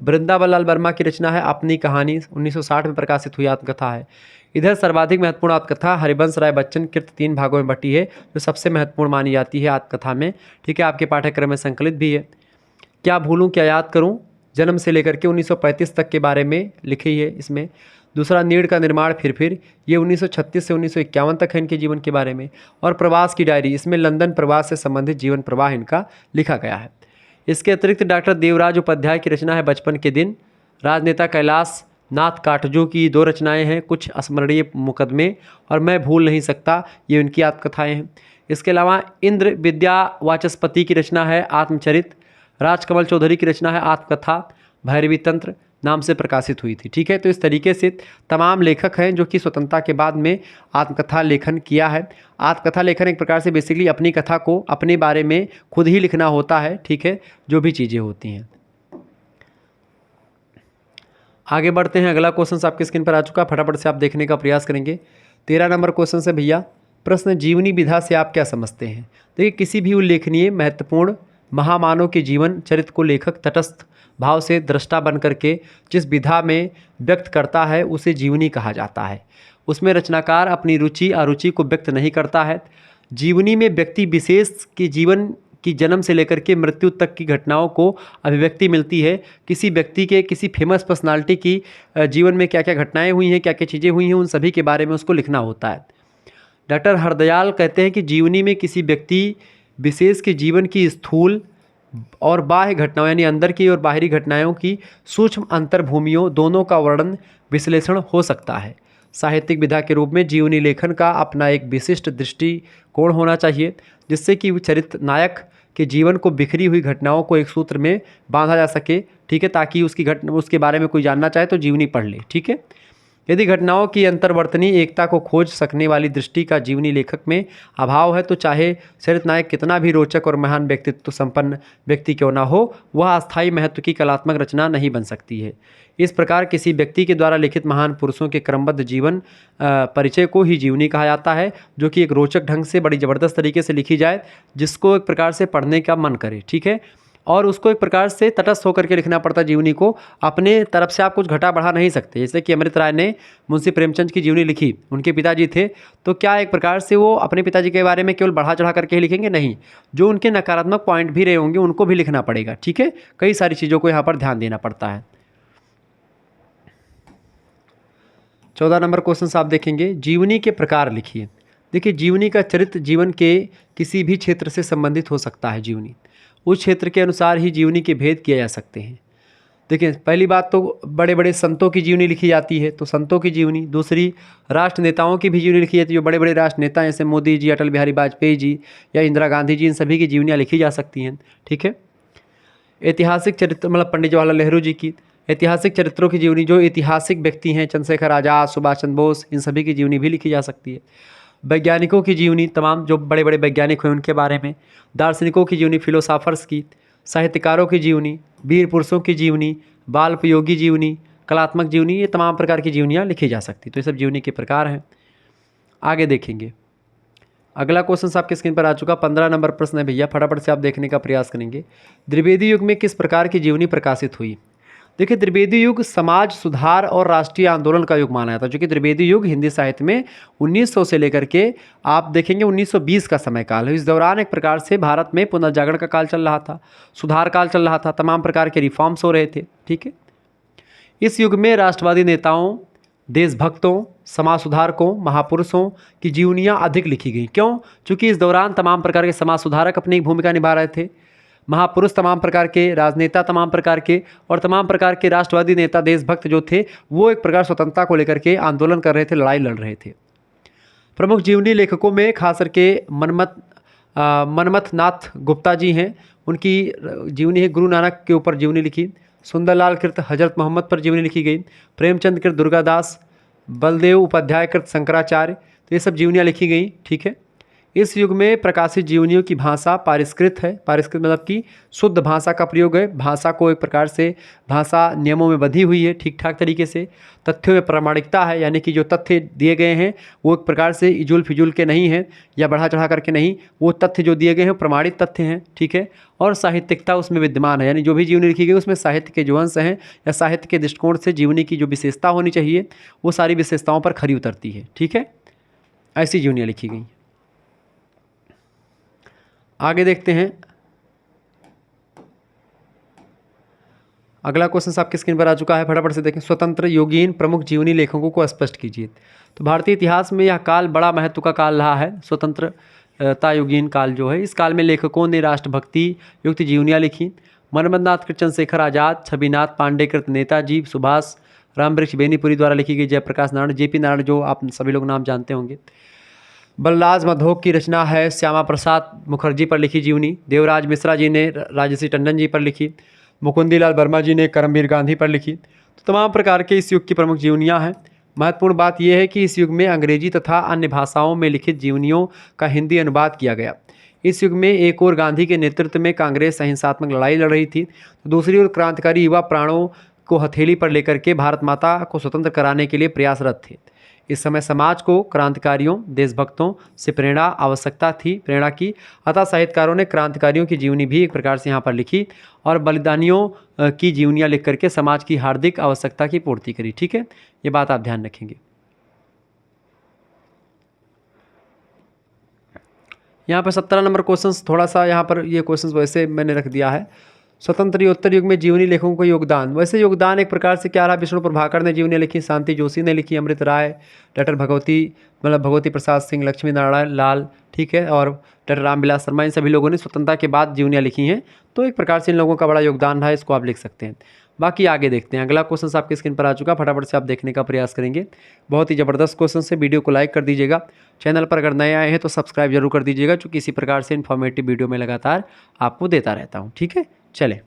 वृंदावन लाल वर्मा की रचना है अपनी कहानी, 1960 में प्रकाशित हुई आत्मकथा है। इधर सर्वाधिक महत्वपूर्ण आत्मकथा हरिवंश राय बच्चन कृत 3 भागों में बटी है, जो सबसे महत्वपूर्ण मानी जाती है आत्मकथा में। ठीक है, आपके पाठ्यक्रम में संकलित भी है। क्या भूलूं क्या याद करूं, जन्म से लेकर के 1935 तक के बारे में लिखी है इसमें। दूसरा, नीड़ का निर्माण फिर ये 1936 से 1951 तक है इनके जीवन के बारे में। और प्रवास की डायरी, इसमें लंदन प्रवास से संबंधित जीवन प्रवाह इनका लिखा गया है। इसके अतिरिक्त डॉक्टर देवराज उपाध्याय की रचना है बचपन के दिन। राजनेता कैलाश नाथ काटजू की 2 रचनाएं हैं, कुछ अस्मरणीय मुकदमे और मैं भूल नहीं सकता, ये उनकी आत्मकथाएँ हैं। इसके अलावा इंद्र विद्या वाचस्पति की रचना है आत्मचरित। राजकमल चौधरी की रचना है आत्मकथा भैरवी तंत्र नाम से प्रकाशित हुई थी। ठीक है, तो इस तरीके से तमाम लेखक हैं जो कि स्वतंत्रता के बाद में आत्मकथा लेखन किया है। आत्मकथा लेखन एक प्रकार से बेसिकली अपनी कथा को अपने बारे में खुद ही लिखना होता है। ठीक है, जो भी चीज़ें होती हैं। आगे बढ़ते हैं, अगला क्वेश्चन आपकी स्क्रीन पर आ चुका, फटाफट से आप देखने का प्रयास करेंगे। 13 नंबर क्वेश्चन से भैया प्रश्न, जीवनी विधा से आप क्या समझते हैं। देखिए, किसी भी उल्लेखनीय महत्वपूर्ण महामानव के जीवन चरित्र को लेखक तटस्थ भाव से दृष्टा बन करके जिस विधा में व्यक्त करता है उसे जीवनी कहा जाता है। उसमें रचनाकार अपनी रुचि अरुचि को व्यक्त नहीं करता है। जीवनी में व्यक्ति विशेष के जीवन की जन्म से लेकर के मृत्यु तक की घटनाओं को अभिव्यक्ति मिलती है। किसी व्यक्ति के, किसी फेमस पर्सनालिटी की जीवन में क्या क्या घटनाएं हुई हैं, क्या क्या चीज़ें हुई हैं, उन सभी के बारे में उसको लिखना होता है। डॉक्टर हरदयाल कहते हैं कि जीवनी में किसी व्यक्ति विशेष के जीवन की स्थूल और बाह्य घटनाओं यानी अंदर की और बाहरी घटनाओं की सूक्ष्म अंतर्भूमियों दोनों का वर्णन विश्लेषण हो सकता है। साहित्यिक विधा के रूप में जीवनी लेखन का अपना एक विशिष्ट दृष्टिकोण होना चाहिए, जिससे कि चरित्र नायक के जीवन को बिखरी हुई घटनाओं को एक सूत्र में बांधा जा सके। ठीक है, ताकि उसके बारे में कोई जानना चाहे तो जीवनी पढ़ ले। ठीक है, यदि घटनाओं की अंतर्वर्तनीय एकता को खोज सकने वाली दृष्टि का जीवनी लेखक में अभाव है तो चाहे चरित्र नायक कितना भी रोचक और महान व्यक्तित्व संपन्न व्यक्ति क्यों ना हो, वह अस्थायी महत्व की कलात्मक रचना नहीं बन सकती है। इस प्रकार किसी व्यक्ति के द्वारा लिखित महान पुरुषों के क्रमबद्ध जीवन परिचय को ही जीवनी कहा जाता है, जो कि एक रोचक ढंग से बड़ी ज़बरदस्त तरीके से लिखी जाए, जिसको एक प्रकार से पढ़ने का मन करे। ठीक है, और उसको एक प्रकार से तटस्थ होकर के लिखना पड़ता है जीवनी को, अपने तरफ से आप कुछ घटा बढ़ा नहीं सकते। जैसे कि अमृत राय ने मुंशी प्रेमचंद की जीवनी लिखी, उनके पिताजी थे, तो क्या एक प्रकार से वो अपने पिताजी के बारे में केवल बढ़ा चढ़ा करके ही लिखेंगे? नहीं, जो उनके नकारात्मक पॉइंट भी रहे होंगे उनको भी लिखना पड़ेगा। ठीक है, कई सारी चीज़ों को यहाँ पर ध्यान देना पड़ता है। 14 नंबर क्वेश्चन आप देखेंगे, जीवनी के प्रकार लिखिए। देखिए, जीवनी का चरित्र जीवन के किसी भी क्षेत्र से संबंधित हो सकता है। जीवनी उस क्षेत्र के अनुसार ही जीवनी के भेद किए जा सकते हैं। देखिए, पहली बात तो बड़े बड़े संतों की जीवनी लिखी जाती है, तो संतों की जीवनी। दूसरी, राष्ट्र नेताओं की भी जीवनी लिखी जाती है, जो बड़े बड़े राष्ट्र नेता जैसे मोदी जी, अटल बिहारी वाजपेयी जी या इंदिरा गांधी जी, इन सभी की जीवनियाँ लिखी जा सकती हैं। ठीक है। ऐतिहासिक चरित्र मतलब पंडित जवाहरलाल नेहरू जी की ऐतिहासिक चरित्रों की जीवनी, जो ऐतिहासिक व्यक्ति हैं, चंद्रशेखर आज़ाद, सुभाष चंद्र बोस, इन सभी की जीवनी भी लिखी जा सकती है। वैज्ञानिकों की जीवनी, तमाम जो बड़े बड़े वैज्ञानिक हुए उनके बारे में। दार्शनिकों की जीवनी, फिलोसॉफर्स की। साहित्यकारों की जीवनी, वीर पुरुषों की जीवनी, बाल उपयोगी जीवनी, कलात्मक जीवनी, ये तमाम प्रकार की जीवनियाँ लिखी जा सकती। तो ये सब जीवनी के प्रकार हैं। आगे देखेंगे, अगला क्वेश्चन आपके स्क्रीन पर आ चुका, 15 नंबर प्रश्न है भैया, फटाफट से आप देखने का प्रयास करेंगे। द्विवेदी युग में किस प्रकार की जीवनी प्रकाशित हुई? देखिए, द्विवेदी युग समाज सुधार और राष्ट्रीय आंदोलन का युग माना जाता है, जो कि द्विवेदी युग हिंदी साहित्य में 1900 से लेकर के आप देखेंगे 1920 का समय काल है। इस दौरान एक प्रकार से भारत में पुनर्जागरण का काल चल रहा था, सुधार काल चल रहा था, तमाम प्रकार के रिफॉर्म्स हो रहे थे। ठीक है। इस युग में राष्ट्रवादी नेताओं, देशभक्तों, समाज सुधारकों, महापुरुषों की जीवनियाँ अधिक लिखी गई। क्यों? क्योंकि इस दौरान तमाम प्रकार के समाज सुधारक अपनी भूमिका निभा रहे थे, महापुरुष तमाम प्रकार के, राजनेता तमाम प्रकार के, और तमाम प्रकार के राष्ट्रवादी नेता, देशभक्त जो थे, वो एक प्रकार स्वतंत्रता को लेकर के आंदोलन कर रहे थे, लड़ाई लड़ रहे थे। प्रमुख जीवनी लेखकों में खास करके मनमथ नाथ गुप्ता जी हैं, उनकी जीवनी है गुरु नानक के ऊपर जीवनी लिखी। सुंदरलाल कृत हजरत मोहम्मद पर जीवनी लिखी गई। प्रेमचंद कृत दुर्गादास, बलदेव उपाध्याय कृत शंकराचार्य, तो ये सब जीवनियाँ लिखी गई। ठीक है। इस युग में प्रकाशित जीवनियों की भाषा पारिष्कृत है। पारिष्कृत मतलब कि शुद्ध भाषा का प्रयोग है, भाषा को एक प्रकार से भाषा नियमों में बंधी हुई है ठीक ठाक तरीके से। तथ्यों में प्रामाणिकता है, यानी कि जो तथ्य दिए गए हैं वो एक प्रकार से इजुल फिजुल के नहीं हैं या बढ़ा चढ़ा करके नहीं, वो तथ्य जो दिए गए हैं प्रमाणित तथ्य हैं। ठीक है। और साहित्यिकता उसमें विद्यमान है, यानी जो भी जीवनी लिखी गई उसमें साहित्य के जो अंश हैं या साहित्य के दृष्टिकोण से जीवनी की जो विशेषता होनी चाहिए वो सारी विशेषताओं पर खरी उतरती है। ठीक है, ऐसी जीवनियाँ लिखी गई। आगे देखते हैं, अगला क्वेश्चन आपके स्क्रीन पर आ चुका है, फटाफट से देखें। स्वतंत्र योगीन प्रमुख जीवनी लेखकों को स्पष्ट कीजिए। तो भारतीय इतिहास में यह काल बड़ा महत्व का काल रहा है, स्वतंत्रता योगीन काल जो है। इस काल में लेखकों ने राष्ट्रभक्ति युक्त जीवनियाँ लिखी। मनमथनाथ कृत चंद्रशेखर आज़ाद, छविनाथ पांडे कृत नेताजी सुभाष, रामवृक्ष बेनीपुरी द्वारा लिखी गई जयप्रकाश नारायण, जेपी नारायण जो आप सभी लोग नाम जानते होंगे। बलराज मधोक की रचना है श्यामा प्रसाद मुखर्जी पर लिखी जीवनी। देवराज मिश्रा जी ने राजर्षि टंडन जी पर लिखी। मुकुंदीलाल वर्मा जी ने करमवीर गांधी पर लिखी। तो तमाम प्रकार के इस युग की प्रमुख जीवनियाँ हैं। महत्वपूर्ण बात यह है कि इस युग में अंग्रेजी तथा अन्य भाषाओं में लिखित जीवनियों का हिंदी अनुवाद किया गया। इस युग में एक ओर गांधी के नेतृत्व में कांग्रेस अहिंसात्मक लड़ाई लड़ रही थी, तो दूसरी ओर क्रांतिकारी युवा प्राणों को हथेली पर लेकर के भारत माता को स्वतंत्र कराने के लिए प्रयासरत थे। इस समय समाज को क्रांतिकारियों, देशभक्तों से आवश्यकता थी प्रेरणा की, अतः साहित्यकारों ने क्रांतिकारियों की जीवनी भी एक प्रकार से यहाँ पर लिखी और बलिदानियों की जीवनियाँ लिख करके समाज की हार्दिक आवश्यकता की पूर्ति करी। ठीक है, ये बात आप ध्यान रखेंगे। यहाँ पर 17 नंबर क्वेश्चन, थोड़ा सा यहाँ पर ये क्वेश्चन वैसे मैंने रख दिया है। स्वतंत्रोत्तर युग में जीवनी लेखकों का योगदान, वैसे योगदान एक प्रकार से क्या रहा, विष्णु प्रभाकर ने जीवनी लिखी, शांति जोशी ने लिखी, अमृत राय, डॉक्टर भगवती प्रसाद सिंह, लक्ष्मी नारायण लाल, ठीक है, और डॉक्टर रामविलास शर्मा, इन सभी लोगों ने स्वतंत्रता के बाद जीवनियाँ लिखी हैं। तो एक प्रकार से इन लोगों का बड़ा योगदान रहा, इसको आप लिख सकते हैं। बाकी आगे देखते हैं। अगला क्वेश्चन आपके स्क्रीन पर आ चुका, फटाफट से आप देखने का प्रयास करेंगे। बहुत ही ज़बरदस्त क्वेश्चन से, वीडियो को लाइक कर दीजिएगा। चैनल पर अगर नए आए हैं तो सब्सक्राइब जरूर कर दीजिएगा, क्योंकि इसी प्रकार से इन्फॉर्मेटिव वीडियो में लगातार आपको देता रहता हूँ। ठीक है, चले,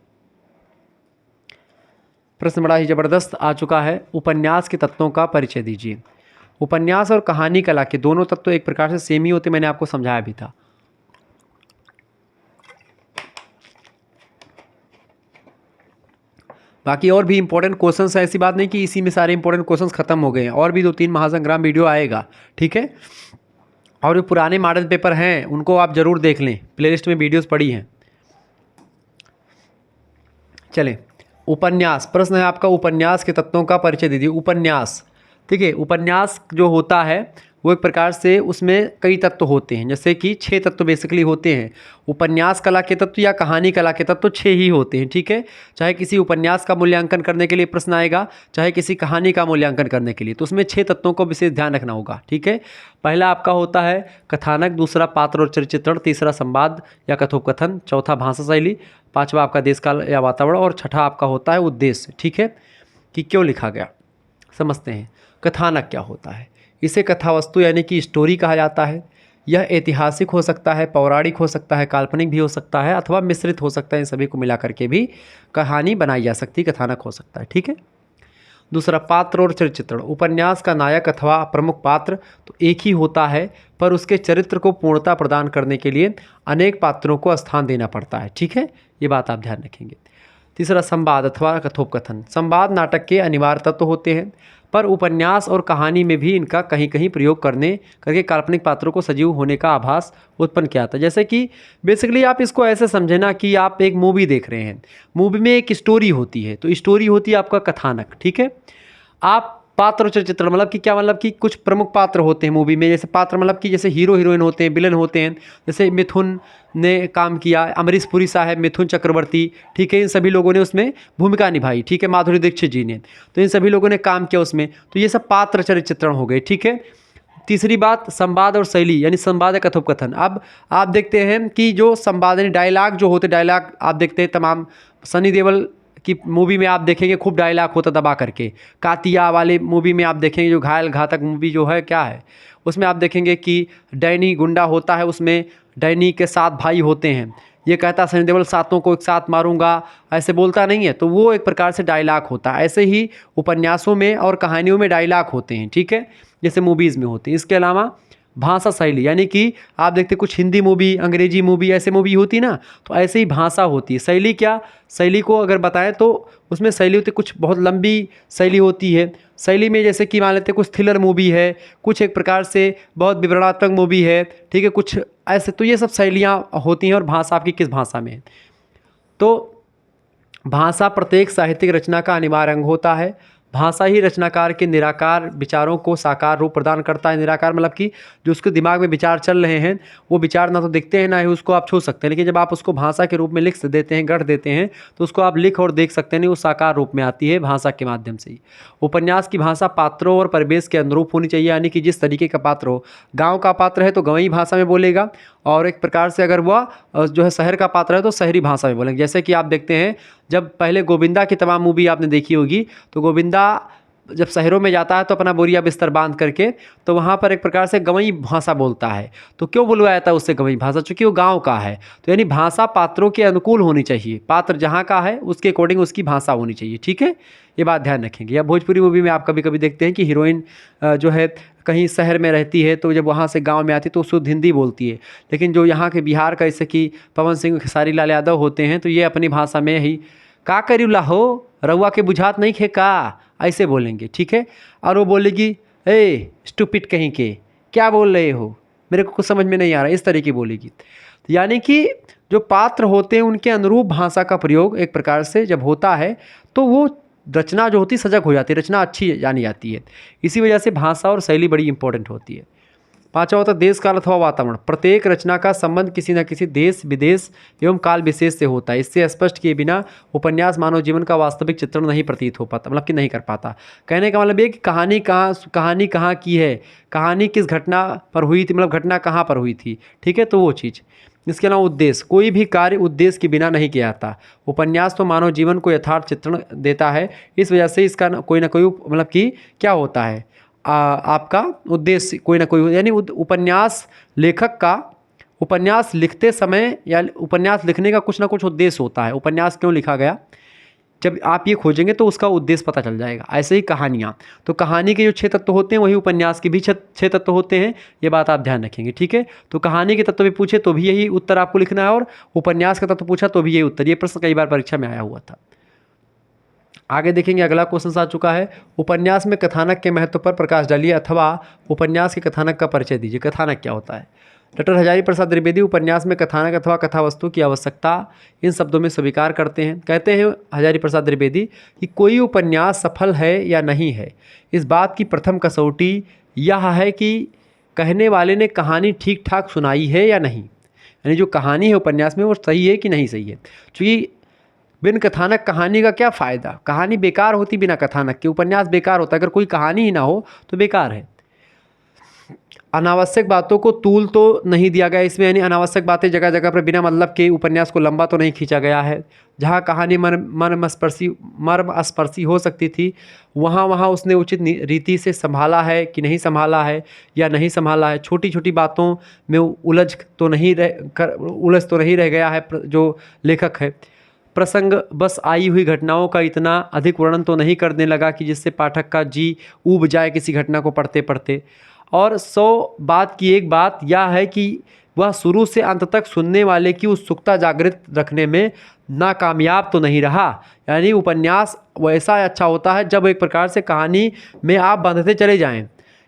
प्रश्न बड़ा ही ज़बरदस्त आ चुका है। उपन्यास के तत्वों का परिचय दीजिए। उपन्यास और कहानी कला के दोनों तत्व एक प्रकार से सेम ही होते, मैंने आपको समझाया भी था। बाकी और भी इंपॉर्टेंट क्वेश्चंस हैं, ऐसी बात नहीं कि इसी में सारे इंपॉर्टेंट क्वेश्चंस खत्म हो गए हैं, और भी 2-3 महासंग्राम वीडियो आएगा। ठीक है, और जो पुराने मॉडल पेपर हैं उनको आप ज़रूर देख लें, प्लेलिस्ट में वीडियोस पड़ी हैं। चलें, उपन्यास प्रश्न है आपका, उपन्यास के तत्वों का परिचय दीजिए। उपन्यास, ठीक है, उपन्यास जो होता है वो एक प्रकार से उसमें कई तत्व होते हैं, जैसे कि 6 तत्व बेसिकली होते हैं। उपन्यास कला के तत्व या कहानी कला के तत्व 6 ही होते हैं, ठीक है। चाहे किसी उपन्यास का मूल्यांकन करने के लिए प्रश्न आएगा, चाहे किसी कहानी का मूल्यांकन करने के लिए, तो उसमें 6 तत्वों को विशेष ध्यान रखना होगा, ठीक है। पहला आपका होता है कथानक, दूसरा पात्र और चरित्र चित्रण, तीसरा संवाद या कथोपकथन, चौथा भाषा शैली, पाँचवा आपका देश काल या वातावरण, और छठा आपका होता है उद्देश्य, ठीक है, कि क्यों लिखा गया। समझते हैं कथानक क्या होता है। इसे कथावस्तु यानी कि स्टोरी कहा जाता है। यह ऐतिहासिक हो सकता है, पौराणिक हो सकता है, काल्पनिक भी हो सकता है, अथवा मिश्रित हो सकता है। इन सभी को मिला करके भी कहानी बनाई जा सकती है, कथानक हो सकता है, ठीक है। दूसरा पात्र और चरित्र चित्रण। उपन्यास का नायक अथवा प्रमुख पात्र तो एक ही होता है, पर उसके चरित्र को पूर्णता प्रदान करने के लिए अनेक पात्रों को स्थान देना पड़ता है, ठीक है, ये बात आप ध्यान रखेंगे। तीसरा संवाद अथवा कथोपकथन। संवाद नाटक के अनिवार्य तत्व होते हैं, पर उपन्यास और कहानी में भी इनका कहीं कहीं प्रयोग करके काल्पनिक पात्रों को सजीव होने का आभास उत्पन्न किया था। जैसे कि बेसिकली आप इसको ऐसे समझे ना कि आप एक मूवी देख रहे हैं, मूवी में एक स्टोरी होती है, तो स्टोरी होती है आपका कथानक, ठीक है। आप पात्र चित्रण मतलब कि क्या, मतलब कि कुछ प्रमुख पात्र होते हैं मूवी में, जैसे पात्र मतलब कि जैसे हीरो हीरोइन होते हैं, विलन होते हैं, जैसे मिथुन ने काम किया, अमरीश पुरी साहब, मिथुन चक्रवर्ती, ठीक है, इन सभी लोगों ने उसमें भूमिका निभाई, ठीक है, माधुरी दीक्षित जी ने, तो इन सभी लोगों ने काम किया उसमें, तो ये सब पात्र चरित्र चित्रण हो गए, ठीक है। तीसरी बात संवाद और शैली यानी संवाद या कथोपकथन। अब आप देखते हैं कि जो संवाद यानी डायलॉग जो होते, डायलॉग आप देखते हैं तमाम, सनी देओल की मूवी में आप देखेंगे खूब डायलॉग होता दबा करके, कातिया वाले मूवी में आप देखेंगे, जो घायल घातक मूवी जो है क्या है, उसमें आप देखेंगे कि डैनी गुंडा होता है, उसमें डैनी के 7 भाई होते हैं, ये कहता सनी देओल 7 को एक साथ मारूंगा, ऐसे बोलता नहीं है, तो वो एक प्रकार से डायलॉग होता है। ऐसे ही उपन्यासों में और कहानियों में डायलॉग होते हैं, ठीक है, जैसे मूवीज़ में होते हैं। इसके अलावा भाषा शैली यानी कि आप देखते कुछ हिंदी मूवी, अंग्रेजी मूवी, ऐसे मूवी होती ना, तो ऐसे ही भाषा होती है। शैली क्या, शैली को अगर बताएं तो उसमें शैली होती, कुछ बहुत लंबी शैली होती है। शैली में जैसे कि मान लेते कुछ थ्रिलर मूवी है, कुछ एक प्रकार से बहुत विवरणात्मक मूवी है, ठीक है, कुछ ऐसे, तो ये सब शैलियाँ होती हैं। और भाषा आपकी किस भाषा में है, तो भाषा प्रत्येक साहित्यिक रचना का अनिवार्य अंग होता है। भाषा ही रचनाकार के निराकार विचारों को साकार रूप प्रदान करता है। निराकार मतलब कि जो उसके दिमाग में विचार चल रहे हैं, वो विचार ना तो दिखते हैं ना ही उसको आप छू सकते हैं, लेकिन जब आप उसको भाषा के रूप में लिख देते हैं, गढ़ देते हैं, तो उसको आप लिख और देख सकते हैं, नहीं वो साकार रूप में आती है भाषा के माध्यम से ही। उपन्यास की भाषा पात्रों और परिवेश के अनुरूप होनी चाहिए, यानी कि जिस तरीके का पात्र हो, गाँव का पात्र है तो गाँवी भाषा में बोलेगा, और एक प्रकार से अगर वह जो है शहर का पात्र है तो शहरी भाषा में बोलेंगे। जैसे कि आप देखते हैं जब पहले गोविंदा की तमाम मूवी आपने देखी होगी, तो गोविंदा जब शहरों में जाता है तो अपना बोरिया बिस्तर बांध करके, तो वहाँ पर एक प्रकार से गंवई भाषा बोलता है। तो क्यों बुलवाया था उससे गंवई भाषा, चूँकि वो गाँव का है, तो यानी भाषा पात्रों के अनुकूल होनी चाहिए, पात्र जहाँ का है उसके अकॉर्डिंग उसकी भाषा होनी चाहिए, ठीक है, ये बात ध्यान रखेंगे। या भोजपुरी मूवी में आप कभी कभी देखते हैं कि हीरोइन जो है कहीं शहर में रहती है, तो जब वहाँ से गांव में आती है तो शुद्ध हिंदी बोलती है, लेकिन जो यहाँ के बिहार का जैसे कि पवन सिंह, खेसारी लाल यादव होते हैं, तो ये अपनी भाषा में ही का करीला हो, रउआ के बुझात नहीं खे का, ऐसे बोलेंगे, ठीक है। और वो बोलेगी ए स्टूपिड कहीं के, क्या बोल रहे हो, मेरे को कुछ समझ में नहीं आ रहा, इस तरह की बोलेगी। तो यानी कि जो पात्र होते हैं उनके अनुरूप भाषा का प्रयोग एक प्रकार से जब होता है तो वो रचना जो होती है सजग हो जाती है, रचना अच्छी जानी जाती है। इसी वजह से भाषा और शैली बड़ी इंपॉर्टेंट होती है। पांचवा होता है देश काल अथवा वातावरण। प्रत्येक रचना का संबंध किसी न किसी देश, विदेश एवं काल विशेष से होता है। इससे स्पष्ट किए बिना उपन्यास मानव जीवन का वास्तविक चित्रण नहीं प्रतीत हो पाता, मतलब कि नहीं कर पाता। कहने का मतलब ये कि कहानी कहाँ की है, कहानी किस घटना पर हुई थी, मतलब घटना कहाँ पर हुई थी, ठीक है, तो वो चीज़। इसके अलावा उद्देश्य, कोई भी कार्य उद्देश्य के बिना नहीं किया जाता। उपन्यास तो मानव जीवन को यथार्थ चित्रण देता है, इस वजह से इसका कोई ना कोई मतलब कि क्या होता है आपका उद्देश्य कोई ना कोई, यानी उपन्यास लेखक का उपन्यास लिखते समय या उपन्यास लिखने का कुछ ना कुछ उद्देश्य होता है। उपन्यास क्यों लिखा गया, जब आप ये खोजेंगे तो उसका उद्देश्य पता चल जाएगा। ऐसे ही कहानियाँ, तो कहानी के जो 6 तत्व होते हैं वही उपन्यास के भी 6 तत्व होते हैं, ये बात आप ध्यान रखेंगे, ठीक है। तो कहानी के तत्व भी पूछे तो भी यही उत्तर आपको लिखना है, और उपन्यास का तत्व पूछा तो भी यही उत्तर। ये प्रश्न कई बार परीक्षा में आया हुआ था। आगे देखेंगे, अगला क्वेश्चन आ चुका है, उपन्यास में कथानक के महत्व पर प्रकाश डालिए, अथवा उपन्यास के कथानक का परिचय दीजिए। कथानक क्या होता है, डॉक्टर हजारी प्रसाद द्विवेदी उपन्यास में कथानक अथवा कथावस्तु की आवश्यकता इन शब्दों में स्वीकार करते हैं। कहते हैं हजारी प्रसाद द्विवेदी कि कोई उपन्यास सफल है या नहीं है, इस बात की प्रथम कसौटी यह है कि कहने वाले ने कहानी ठीक ठाक सुनाई है या नहीं, यानी जो कहानी है उपन्यास में वो सही है कि नहीं सही है। क्योंकि बिन कथानक कहानी का क्या फ़ायदा, कहानी बेकार होती बिना कथानक के, उपन्यास बेकार होता, अगर कोई कहानी ही ना हो तो बेकार है। अनावश्यक बातों को तूल तो नहीं दिया गया इसमें, यानी अनावश्यक बातें जगह जगह पर बिना मतलब के उपन्यास को लंबा तो नहीं खींचा गया है। जहाँ कहानी मर्मस्पर्शी हो सकती थी वहाँ उसने उचित रीति से संभाला है कि नहीं संभाला है या नहीं संभाला है। छोटी छोटी बातों में उलझ तो नहीं रह गया है जो लेखक है। प्रसंग बस आई हुई घटनाओं का इतना अधिक वर्णन तो नहीं करने लगा कि जिससे पाठक का जी ऊब जाए किसी घटना को पढ़ते पढ़ते। और 100 बात की एक बात यह है कि वह शुरू से अंत तक सुनने वाले की उत्सुकता जागृत रखने में नाकामयाब तो नहीं रहा। यानी उपन्यास वैसा अच्छा होता है जब एक प्रकार से कहानी में आप बंधते चले जाएं,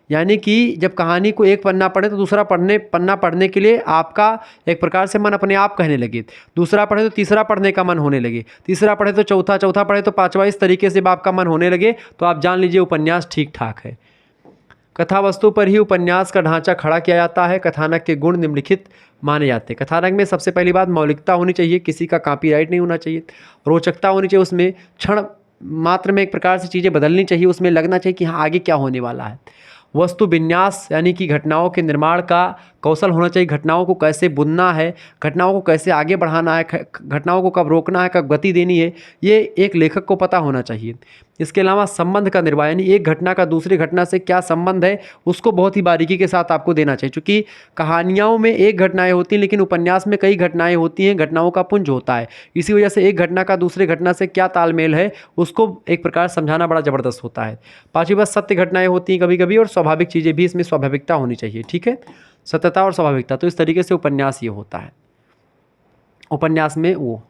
यानी कि जब कहानी को एक पन्ना पढ़े तो दूसरा पन्ना पढ़ने के लिए आपका एक प्रकार से मन अपने आप कहने लगे, दूसरा पढ़े तो तीसरा पढ़ने का मन होने लगे, तीसरा पढ़े तो चौथा पढ़े तो पाँचवा, इस तरीके से आपका मन होने लगे तो आप जान लीजिए उपन्यास ठीक ठाक है। कथा वस्तु पर ही उपन्यास का ढांचा खड़ा किया जाता है। कथानक के गुण निम्नलिखित माने जाते हैं। कथानक में सबसे पहली बात मौलिकता होनी चाहिए, किसी का कॉपीराइट नहीं होना चाहिए। रोचकता होनी चाहिए, उसमें क्षण मात्र में एक प्रकार से चीज़ें बदलनी चाहिए, उसमें लगना चाहिए कि हाँ आगे क्या होने वाला है। वस्तु विन्यास यानी कि घटनाओं के निर्माण का कौशल होना चाहिए, घटनाओं को कैसे बुनना है, घटनाओं को कैसे आगे बढ़ाना है, घटनाओं को कब रोकना है, कब गति देनी है, ये एक लेखक को पता होना चाहिए। इसके अलावा संबंध का निर्वाह, यानी एक घटना का दूसरी घटना से क्या संबंध है उसको बहुत ही बारीकी के साथ आपको देना चाहिए। क्योंकि कहानियों में एक घटनाएं होती हैं लेकिन उपन्यास में कई घटनाएं होती हैं, घटनाओं का पुंज होता है। इसी वजह से एक घटना का दूसरे घटना से क्या तालमेल है उसको एक प्रकार समझाना बड़ा ज़बरदस्त होता है। पाँचवीं बात सत्य घटनाएं होती हैं कभी कभी, और स्वाभाविक चीज़ें भी, इसमें स्वाभाविकता होनी चाहिए। ठीक है, सत्यता और स्वाभाविकता, तो इस तरीके से उपन्यास ये होता है उपन्यास में वो।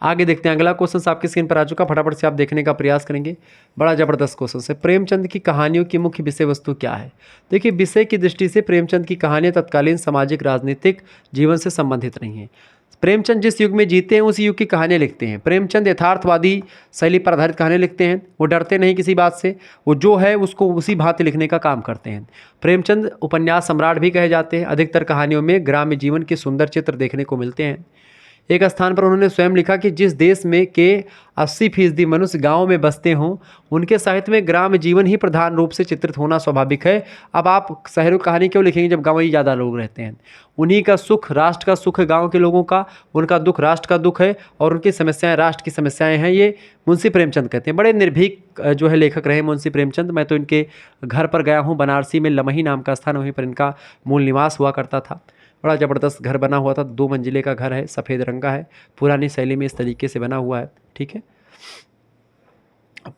आगे देखते हैं, अगला क्वेश्चन आपकी स्क्रीन पर आ चुका, फटाफट से आप देखने का प्रयास करेंगे। बड़ा ज़बरदस्त क्वेश्चन है। प्रेमचंद की कहानियों की मुख्य विषय वस्तु क्या है? देखिए, विषय की दृष्टि से प्रेमचंद की कहानियाँ तत्कालीन सामाजिक राजनीतिक जीवन से संबंधित नहीं हैं। प्रेमचंद जिस युग में जीते हैं उस युग की कहानियाँ लिखते हैं। प्रेमचंद यथार्थवादी शैली पर आधारित कहानियाँ लिखते हैं, वो डरते नहीं किसी बात से, वो जो है उसको उसी भांति लिखने का काम करते हैं। प्रेमचंद उपन्यास सम्राट भी कहे जाते हैं। अधिकतर कहानियों में ग्राम्य जीवन के सुंदर चित्र देखने को मिलते हैं। एक स्थान पर उन्होंने स्वयं लिखा कि जिस देश में के 80% मनुष्य गाँव में बसते हों उनके साहित्य में ग्राम्य जीवन ही प्रधान रूप से चित्रित होना स्वाभाविक है। अब आप शहरों की कहानी क्यों लिखेंगे जब गाँव ही ज़्यादा लोग रहते हैं? उन्हीं का सुख राष्ट्र का सुख है, गाँव के लोगों का, उनका दुख राष्ट्र का दुख है और उनकी समस्याएं राष्ट्र की समस्याएं हैं। ये मुंशी प्रेमचंद कहते हैं। बड़े निर्भीक जो है लेखक रहे मुंशी प्रेमचंद। मैं तो इनके घर पर गया हूँ, बनारसी में लमही नाम का स्थान, वहीं पर इनका मूल निवास हुआ करता था। बड़ा ज़बरदस्त घर बना हुआ था, 2 मंजिले का घर है, सफ़ेद रंग का है, पुरानी शैली में इस तरीके से बना हुआ है। ठीक है,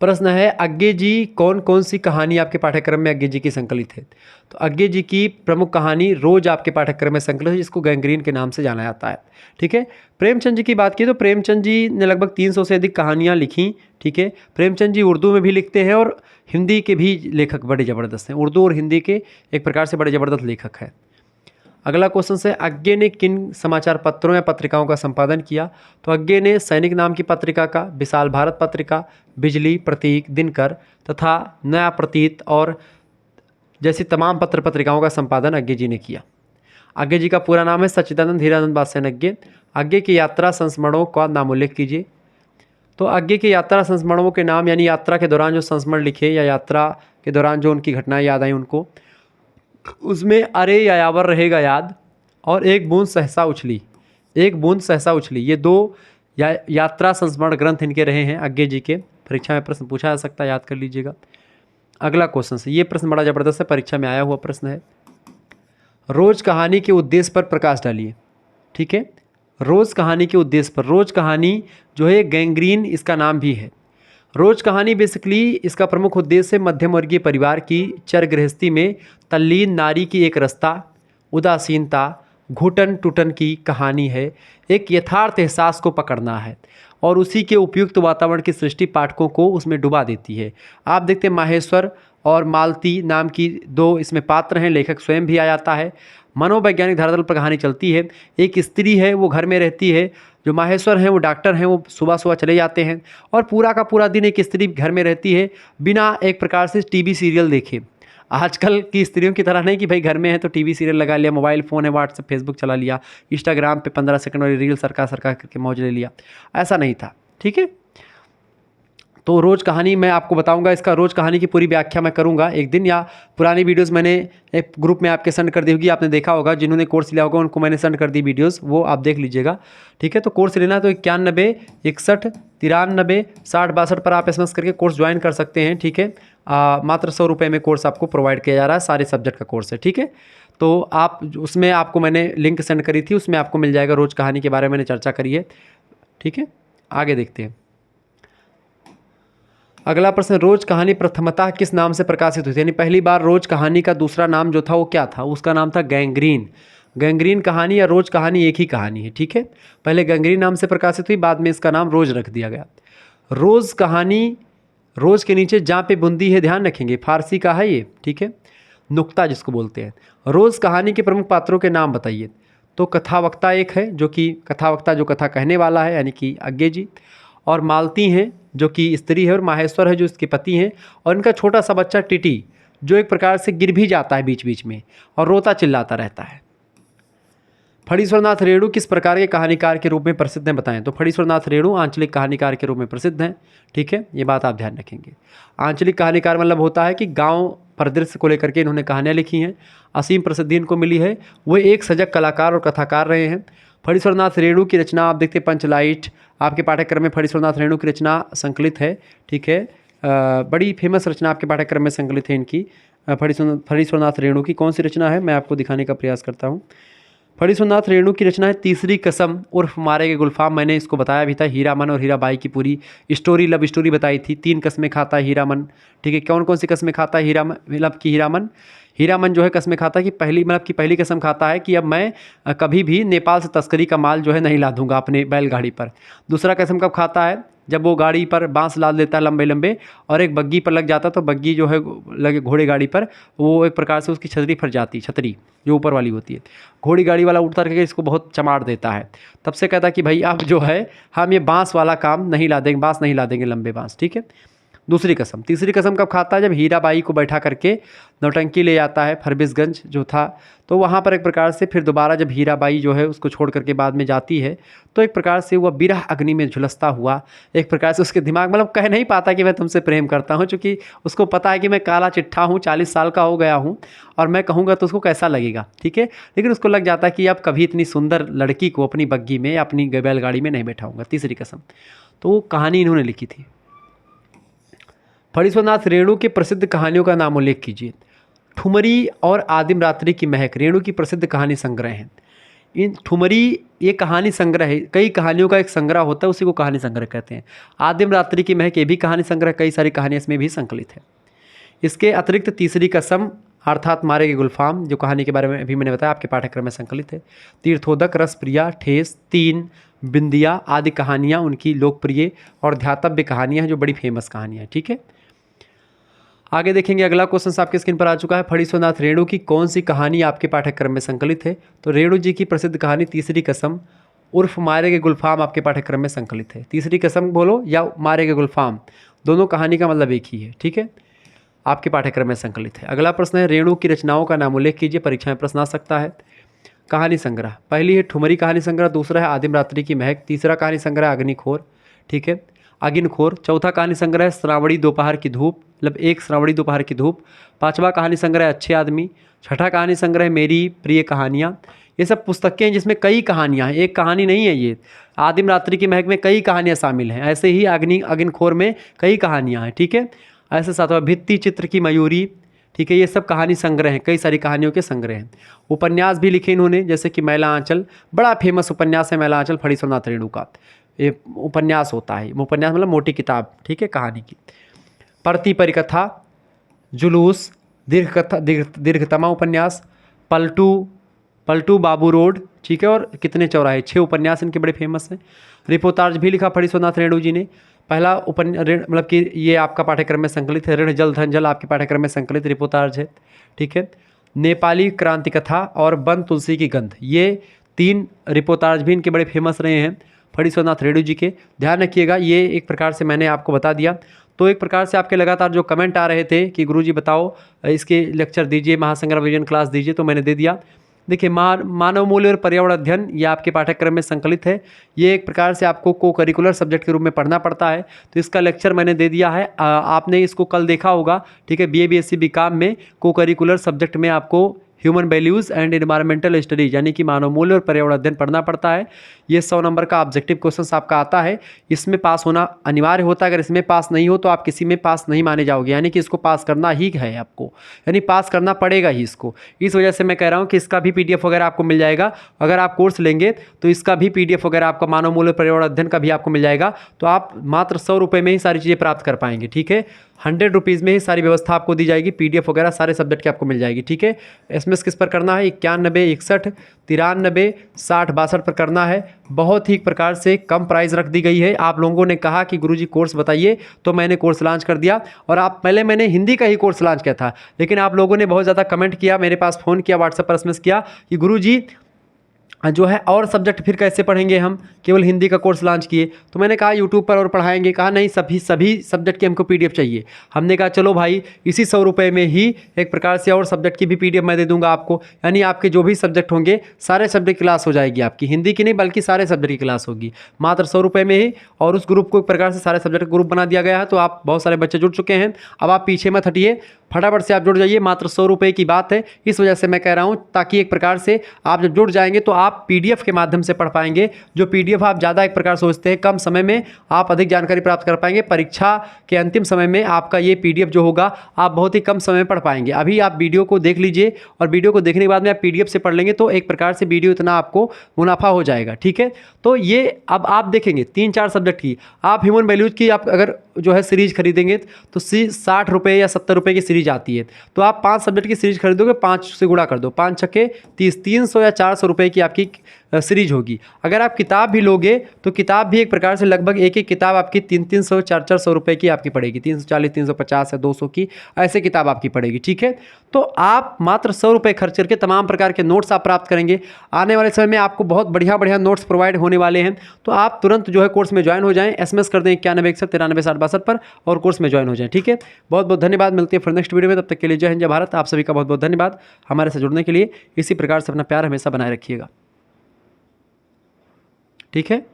प्रश्न है अज्ञे जी कौन कौन सी कहानी आपके पाठ्यक्रम में अज्ञे जी की संकलित है? तो अज्ञे जी की प्रमुख कहानी रोज आपके पाठ्यक्रम में संकलित है, जिसको गैंग्रीन के नाम से जाना जाता है। ठीक है, प्रेमचंद जी की बात की तो प्रेमचंद जी ने लगभग 300 से अधिक कहानियाँ लिखी। ठीक है, प्रेमचंद जी उर्दू में भी लिखते हैं और हिंदी के भी लेखक बड़े ज़बरदस्त हैं। उर्दू और हिंदी के एक प्रकार से बड़े ज़बरदस्त लेखक हैं। अगला क्वेश्चन है अज्ञे ने किन समाचार पत्रों या पत्रिकाओं का संपादन किया? तो अज्ञे ने सैनिक नाम की पत्रिका का, विशाल भारत पत्रिका, बिजली, प्रतीक, दिनकर तथा नया प्रतीत और जैसी तमाम पत्र पत्रिकाओं का संपादन अज्ञे जी ने किया। अज्ञे जी का पूरा नाम है सच्चिदानंद हीरानंद बादशाह अज्ञे। अज्ञे के यात्रा संस्मरणों का नाम उल्लेख कीजिए। तो अज्ञे के यात्रा संस्मरणों के नाम, यानी यात्रा के दौरान जो संस्मरण लिखे या यात्रा के दौरान जो उनकी घटनाएं याद आई उनको, उसमें अरे यायावर रहेगा याद और एक बूंद सहसा उछली, एक बूंद सहसा उछली, ये 2 यात्रा संस्मरण ग्रंथ इनके रहे हैं अज्ञे जी के। परीक्षा में प्रश्न पूछा जा सकता है, याद कर लीजिएगा। अगला क्वेश्चन है, ये प्रश्न बड़ा ज़बरदस्त है, परीक्षा में आया हुआ प्रश्न है। रोज कहानी के उद्देश्य पर प्रकाश डालिए। ठीक है, रोज कहानी के उद्देश्य पर, रोज कहानी जो है गैंग्रीन इसका नाम भी है। रोज कहानी बेसिकली इसका प्रमुख उद्देश्य मध्यम वर्गीय परिवार की चर गृहस्थी में तल्लीन नारी की एक रास्ता, उदासीनता, घुटन टूटन की कहानी है। एक यथार्थ एहसास को पकड़ना है और उसी के उपयुक्त वातावरण की सृष्टि पाठकों को उसमें डुबा देती है। आप देखते हैं माहेश्वर और मालती नाम की 2 इसमें पात्र हैं, लेखक स्वयं भी आ जाता है। मनोवैज्ञानिक धरातल पर कहानी चलती है। एक स्त्री है, वो घर में रहती है। जो माहेश्वर हैं वो डॉक्टर हैं, वो सुबह सुबह चले जाते हैं और पूरा का पूरा दिन एक स्त्री घर में रहती है बिना एक प्रकार से टीवी सीरियल देखे। आजकल की स्त्रियों की तरह नहीं कि भाई घर में है तो टीवी सीरियल लगा लिया, मोबाइल फ़ोन है, व्हाट्सएप फेसबुक चला लिया, इंस्टाग्राम पे 15 सेकंड वाली रील सरका सरका करके मौज ले लिया, ऐसा नहीं था। ठीक है, तो रोज़ कहानी मैं आपको बताऊंगा, इसका रोज़ कहानी की पूरी व्याख्या मैं करूंगा एक दिन, या पुरानी वीडियोस मैंने एक ग्रुप में आपके सेंड कर दी होगी, आपने देखा होगा, जिन्होंने कोर्स लिया होगा उनको मैंने सेंड कर दी वीडियोस, वो आप देख लीजिएगा। ठीक है, तो कोर्स लेना तो 91 61 93 60 62 पर आप SMS करके कोर्स ज्वाइन कर सकते हैं। ठीक है, मात्र 100 रुपये में कोर्स आपको प्रोवाइड किया जा रहा है, सारे सब्जेक्ट का कोर्स है। ठीक है, तो आप उसमें आपको मैंने लिंक सेंड करी थी, उसमें आपको मिल जाएगा, रोज़ कहानी के बारे में मैंने चर्चा करी है। ठीक है, आगे देखते हैं। अगला प्रश्न, रोज कहानी प्रथमतः किस नाम से प्रकाशित हुई थी? यानी पहली बार रोज कहानी का दूसरा नाम जो था वो क्या था? उसका नाम था गैंग्रीन। गैंग्रीन कहानी या रोज कहानी एक ही कहानी है। ठीक है, पहले गैंग्रीन नाम से प्रकाशित हुई, बाद में इसका नाम रोज रख दिया गया। रोज कहानी, रोज के नीचे जहाँ पे बुंदी है ध्यान रखेंगे, फारसी का है ये। ठीक है, नुक्ता जिसको बोलते हैं। रोज कहानी के प्रमुख पात्रों के नाम बताइए। तो कथावक्ता एक है, जो कि कथावक्ता जो कथा कहने वाला है, यानी कि अज्ञे जी, और मालती हैं जो कि स्त्री है, और माहेश्वर है जो इसके पति हैं, और इनका छोटा सा बच्चा टिटी जो एक प्रकार से गिर भी जाता है बीच बीच में और रोता चिल्लाता रहता है। फणीश्वरनाथ रेणु किस प्रकार के कहानीकार के रूप में प्रसिद्ध हैं बताएं? तो फणीश्वरनाथ रेणु आंचलिक कहानीकार के रूप में प्रसिद्ध हैं। ठीक है, ये बात आप ध्यान रखेंगे। आंचलिक कहानीकार मतलब होता है कि गांव परिदृश्य को लेकर के इन्होंने कहानियाँ लिखी हैं, असीम प्रसिद्धि इनको मिली है, वो एक सजग कलाकार और कथाकार रहे हैं। फणीश्वरनाथ रेणु की रचना आप देखते हैं पंचलाइट, आपके पाठ्यक्रम में फणीश्वरनाथ रेणु की रचना संकलित है। ठीक है, बड़ी फेमस रचना आपके पाठ्यक्रम में संकलित है इनकी। फणीश्वरनाथ रेणु की कौन सी रचना है, मैं आपको दिखाने का प्रयास करता हूँ। फणीश्वरनाथ रेणु की रचना है तीसरी कसम उर्फ मारे के गुलफाम। मैंने इसको बताया भी था, हीरामन और हीराबाई की पूरी स्टोरी, लव स्टोरी बताई थी। 3 कस्में खाता है हीरामन। ठीक है, कौन कौन सी कस्में खाता है हीरामन? मतलब कि हीरामन जो है कस्में खाता है कि पहली कसम खाता है कि अब मैं कभी भी नेपाल से तस्करी का माल जो है नहीं लादूंगा अपने बैलगाड़ी पर। दूसरा कसम कब खाता है? जब वो गाड़ी पर बांस लाद लेता है लंबे लंबे और एक बग्गी पर लग जाता, तो बग्गी जो है लगे घोड़े गाड़ी पर, वो एक प्रकार से उसकी छतरी फट जाती, छतरी जो ऊपर वाली होती है, घोड़ी गाड़ी वाला उठता करके इसको बहुत चमाट देता है। तब से कहता है कि भाई अब जो है हम ये बांस वाला काम नहीं ला देंगे, बांस नहीं ला देंगे लंबे बांस। ठीक है, दूसरी कसम। तीसरी कसम कब खाता है? जब हीराबाई को बैठा करके नौटंकी ले जाता है फरबिसगंज जो था, तो वहाँ पर एक प्रकार से फिर दोबारा जब हीराबाई जो है उसको छोड़ करके बाद में जाती है, तो एक प्रकार से वह बिरह अग्नि में झुलसता हुआ एक प्रकार से उसके दिमाग, मतलब कह नहीं पाता कि मैं तुमसे प्रेम करता हूँ, चूँकि उसको पता है कि मैं काला चिट्ठा हूँ, 40 साल का हो गया हूँ और मैं कहूँगा तो उसको कैसा लगेगा। ठीक है, लेकिन उसको लग जाता है कि अब कभी इतनी सुंदर लड़की को अपनी बग्गी में या अपनी बैलगाड़ी में नहीं बैठाऊँगा। तीसरी कसम। तो वो कहानी इन्होंने लिखी थी। फणीश्वरनाथ रेणु के प्रसिद्ध कहानियों का नाम उल्लेख कीजिए। ठुमरी और आदिम रात्रि की महक रेणु की प्रसिद्ध कहानी संग्रह हैं। इन ठुमरी ये कहानी संग्रह है, कई कहानियों का एक संग्रह होता है, उसी को कहानी संग्रह कहते हैं। आदिम रात्रि की महक ये भी कहानी संग्रह, कई सारी कहानियाँ इसमें भी संकलित है। इसके अतिरिक्त तीसरी कसम अर्थात मारे के गुलफाम जो कहानी के बारे में अभी मैंने बताया आपके पाठ्यक्रम में संकलित है। तीर्थोदक, रसप्रिया, ठेस, 3 बिंदिया आदि कहानियाँ उनकी लोकप्रिय और ध्यातव्य कहानियाँ हैं जो बड़ी फेमस कहानियाँ हैं। ठीक है, आगे देखेंगे। अगला क्वेश्चन आपके स्क्रीन पर आ चुका है। फणीश्वरनाथ रेणु की कौन सी कहानी आपके पाठ्यक्रम में संकलित है? तो रेणु जी की प्रसिद्ध कहानी तीसरी कसम उर्फ मारे के गुलफाम आपके पाठ्यक्रम में संकलित है। तीसरी कसम बोलो या मारे के गुलफाम, दोनों कहानी का मतलब एक ही है। ठीक है, आपके पाठ्यक्रम में संकलित है। अगला प्रश्न है, रेणु की रचनाओं का नाम उल्लेख कीजिए, परीक्षा में प्रश्न आ सकता है। कहानी संग्रह, पहली है ठुमरी कहानी संग्रह, दूसरा है आदिम रात्रि की महक, तीसरा कहानी संग्रह अग्निखोर। ठीक है, अग्निखोर। चौथा कहानी संग्रह श्रावणी दोपहर की धूप, मतलब एक श्रावणी दोपहर की धूप। पांचवा कहानी संग्रह अच्छे आदमी। छठा कहानी संग्रह मेरी प्रिय कहानियाँ। ये सब पुस्तकें हैं जिसमें कई कहानियाँ हैं, एक कहानी नहीं है ये। आदिम रात्रि की महक में कई कहानियाँ शामिल हैं, ऐसे ही अग्निखोर में कई कहानियाँ हैं। ठीक है, ऐसे सातवां भित्ति चित्र की मयूरी। ठीक है, ये सब कहानी संग्रह हैं, कई सारी कहानियों के संग्रह हैं। उपन्यास भी लिखे इन्होंने, जैसे कि मैला आंचल, बड़ा फेमस उपन्यास है मैला आंचल फणीश्वरनाथ रेणु का। ये उपन्यास होता है, उपन्यास मतलब मोटी किताब। ठीक है, कहानी की। परती परिकथा, जुलूस, दीर्घतमा उपन्यास, पलटू बाबू रोड। ठीक है, और कितने चौराहे, 6 उपन्यास इनके बड़े फेमस हैं। रिपोर्ताज भी लिखा फणीश्वरनाथ रेणु जी ने। पहला ऋण मतलब कि ये आपका पाठ्यक्रम में संकलित है, ऋण जल धन जल आपके पाठ्यक्रम में संकलित रिपोर्टाज है। ठीक है, नेपाली क्रांति कथा और बन तुलसी की गंध, ये 3 रिपोर्टाज भी इनके बड़े फेमस रहे हैं फणीश्वरनाथ रेड्डी जी के। ध्यान रखिएगा, ये एक प्रकार से मैंने आपको बता दिया। तो एक प्रकार से आपके लगातार जो कमेंट आ रहे थे कि गुरुजी बताओ इसके लेक्चर दीजिए, महासंग्राम रिवीजन क्लास दीजिए, तो मैंने दे दिया। देखिए, मानव मूल्य और पर्यावरण अध्ययन ये आपके पाठ्यक्रम में संकलित है। ये एक प्रकार से आपको को करिकुलर सब्जेक्ट के रूप में पढ़ना पड़ता है, तो इसका लेक्चर मैंने दे दिया है। आपने इसको कल देखा होगा। ठीक है, BA BSc BCom में को करिकुलर सब्जेक्ट में आपको human values and environmental studies यानी कि मानव मूल्य और पर्यावरण अध्ययन पढ़ना पड़ता है। ये 100 नंबर का ऑब्जेक्टिव क्वेश्चन आपका आता है, इसमें पास होना अनिवार्य होता है। अगर इसमें पास नहीं हो तो आप किसी में पास नहीं माने जाओगे, यानी कि इसको पास करना ही है आपको, यानी पास करना पड़ेगा ही इसको। इस वजह से मैं कह रहा हूँ कि इसका भी PDF वगैरह आपको मिल जाएगा। अगर आप कोर्स लेंगे तो इसका भी PDF वगैरह आपका मानव मूल्य पर्यावरण अध्ययन का भी आपको मिल जाएगा। तो आप मात्र 100 रुपये में ही सारी चीज़ें प्राप्त कर पाएंगे। ठीक है, 100 रुपीज़ में ही सारी व्यवस्था आपको दी जाएगी, PDF वगैरह सारे सब्जेक्ट की आपको मिल जाएगी। ठीक है, SMS किस पर करना है? 91 61 93 60 62 पर करना है। बहुत ही एक प्रकार से कम प्राइस रख दी गई है। आप लोगों ने कहा कि गुरुजी कोर्स बताइए, तो मैंने कोर्स लॉन्च कर दिया। और आप पहले मैंने हिंदी का ही कोर्स लॉन्च किया था, लेकिन आप लोगों ने बहुत ज़्यादा कमेंट किया, मेरे पास फ़ोन किया, व्हाट्सएप पर SMS किया कि गुरुजी जो है और सब्जेक्ट फिर कैसे पढ़ेंगे, हम केवल हिंदी का कोर्स लॉन्च किए। तो मैंने कहा यूट्यूब पर और पढ़ाएंगे। कहा नहीं, सभी सब्जेक्ट की हमको PDF चाहिए। हमने कहा चलो भाई, इसी 100 रुपये में ही एक प्रकार से और सब्जेक्ट की भी PDF मैं दे दूंगा आपको, यानी आपके जो भी सब्जेक्ट होंगे सारे सब्जेक्ट की क्लास हो जाएगी आपकी, हिंदी की नहीं बल्कि सारे सब्जेक्ट की क्लास होगी मात्र 100 रुपये में ही। और उस ग्रुप को एक प्रकार से सारे सब्जेक्ट ग्रुप बना दिया गया है, तो आप बहुत सारे बच्चे जुड़ चुके हैं। अब आप पीछे मत हटिए, फटाफट से आप जुड़ जाइए। मात्र 100 रुपये की बात है, इस वजह से मैं कह रहा हूँ, ताकि एक प्रकार से आप जब जुड़ जाएंगे तो आप PDF के माध्यम से पढ़ पाएंगे। जो PDF आप ज़्यादा एक प्रकार सोचते हैं, कम समय में आप अधिक जानकारी प्राप्त कर पाएंगे। परीक्षा के अंतिम समय में आपका ये PDF जो होगा आप बहुत ही कम समय में पढ़ पाएंगे। अभी आप वीडियो को देख लीजिए, और वीडियो को देखने के बाद में आप PDF से पढ़ लेंगे तो एक प्रकार से वीडियो इतना आपको मुनाफा हो जाएगा। ठीक है, तो ये अब आप देखेंगे 3-4 सब्जेक्ट की। आप ह्यूमन वैल्यूज की आप अगर जो है सीरीज खरीदेंगे तो 60 रुपये या 70 रुपये की सीरीज आती है, तो आप 5 सब्जेक्ट की सीरीज खरीदोगे, 5 से गुणा कर दो, 5 छक्के 30, 300 या 400 रुपये की आपकी सीरीज होगी। अगर आप किताब भी लोगे तो किताब भी एक प्रकार से लगभग एक एक किताब आपकी 300 400 रुपये की आपकी पड़ेगी, 340 350 या 200 की ऐसे किताब आपकी पड़ेगी। ठीक है, तो आप मात्र 100 रुपये खर्च करके तमाम प्रकार के नोट्स आप प्राप्त करेंगे। आने वाले समय में आपको बहुत बढ़िया नोट्स प्रोवाइड होने वाले हैं, तो आप तुरंत जो है कोर्स में ज्वाइन हो जाएं। SMS कर दें 91 61 93 60 62 पर और कोर्स में ज्वाइन हो जाएं। ठीक है, बहुत बहुत धन्यवाद। मिलते हैं फिर नेक्स्ट वीडियो में, तब तक के लिए जय हिंद जय भारत। आप सभी का बहुत बहुत धन्यवाद हमारे साथ जुड़ने के लिए। इसी प्रकार से अपना प्यार हमेशा बनाए रखिएगा। ठीक है।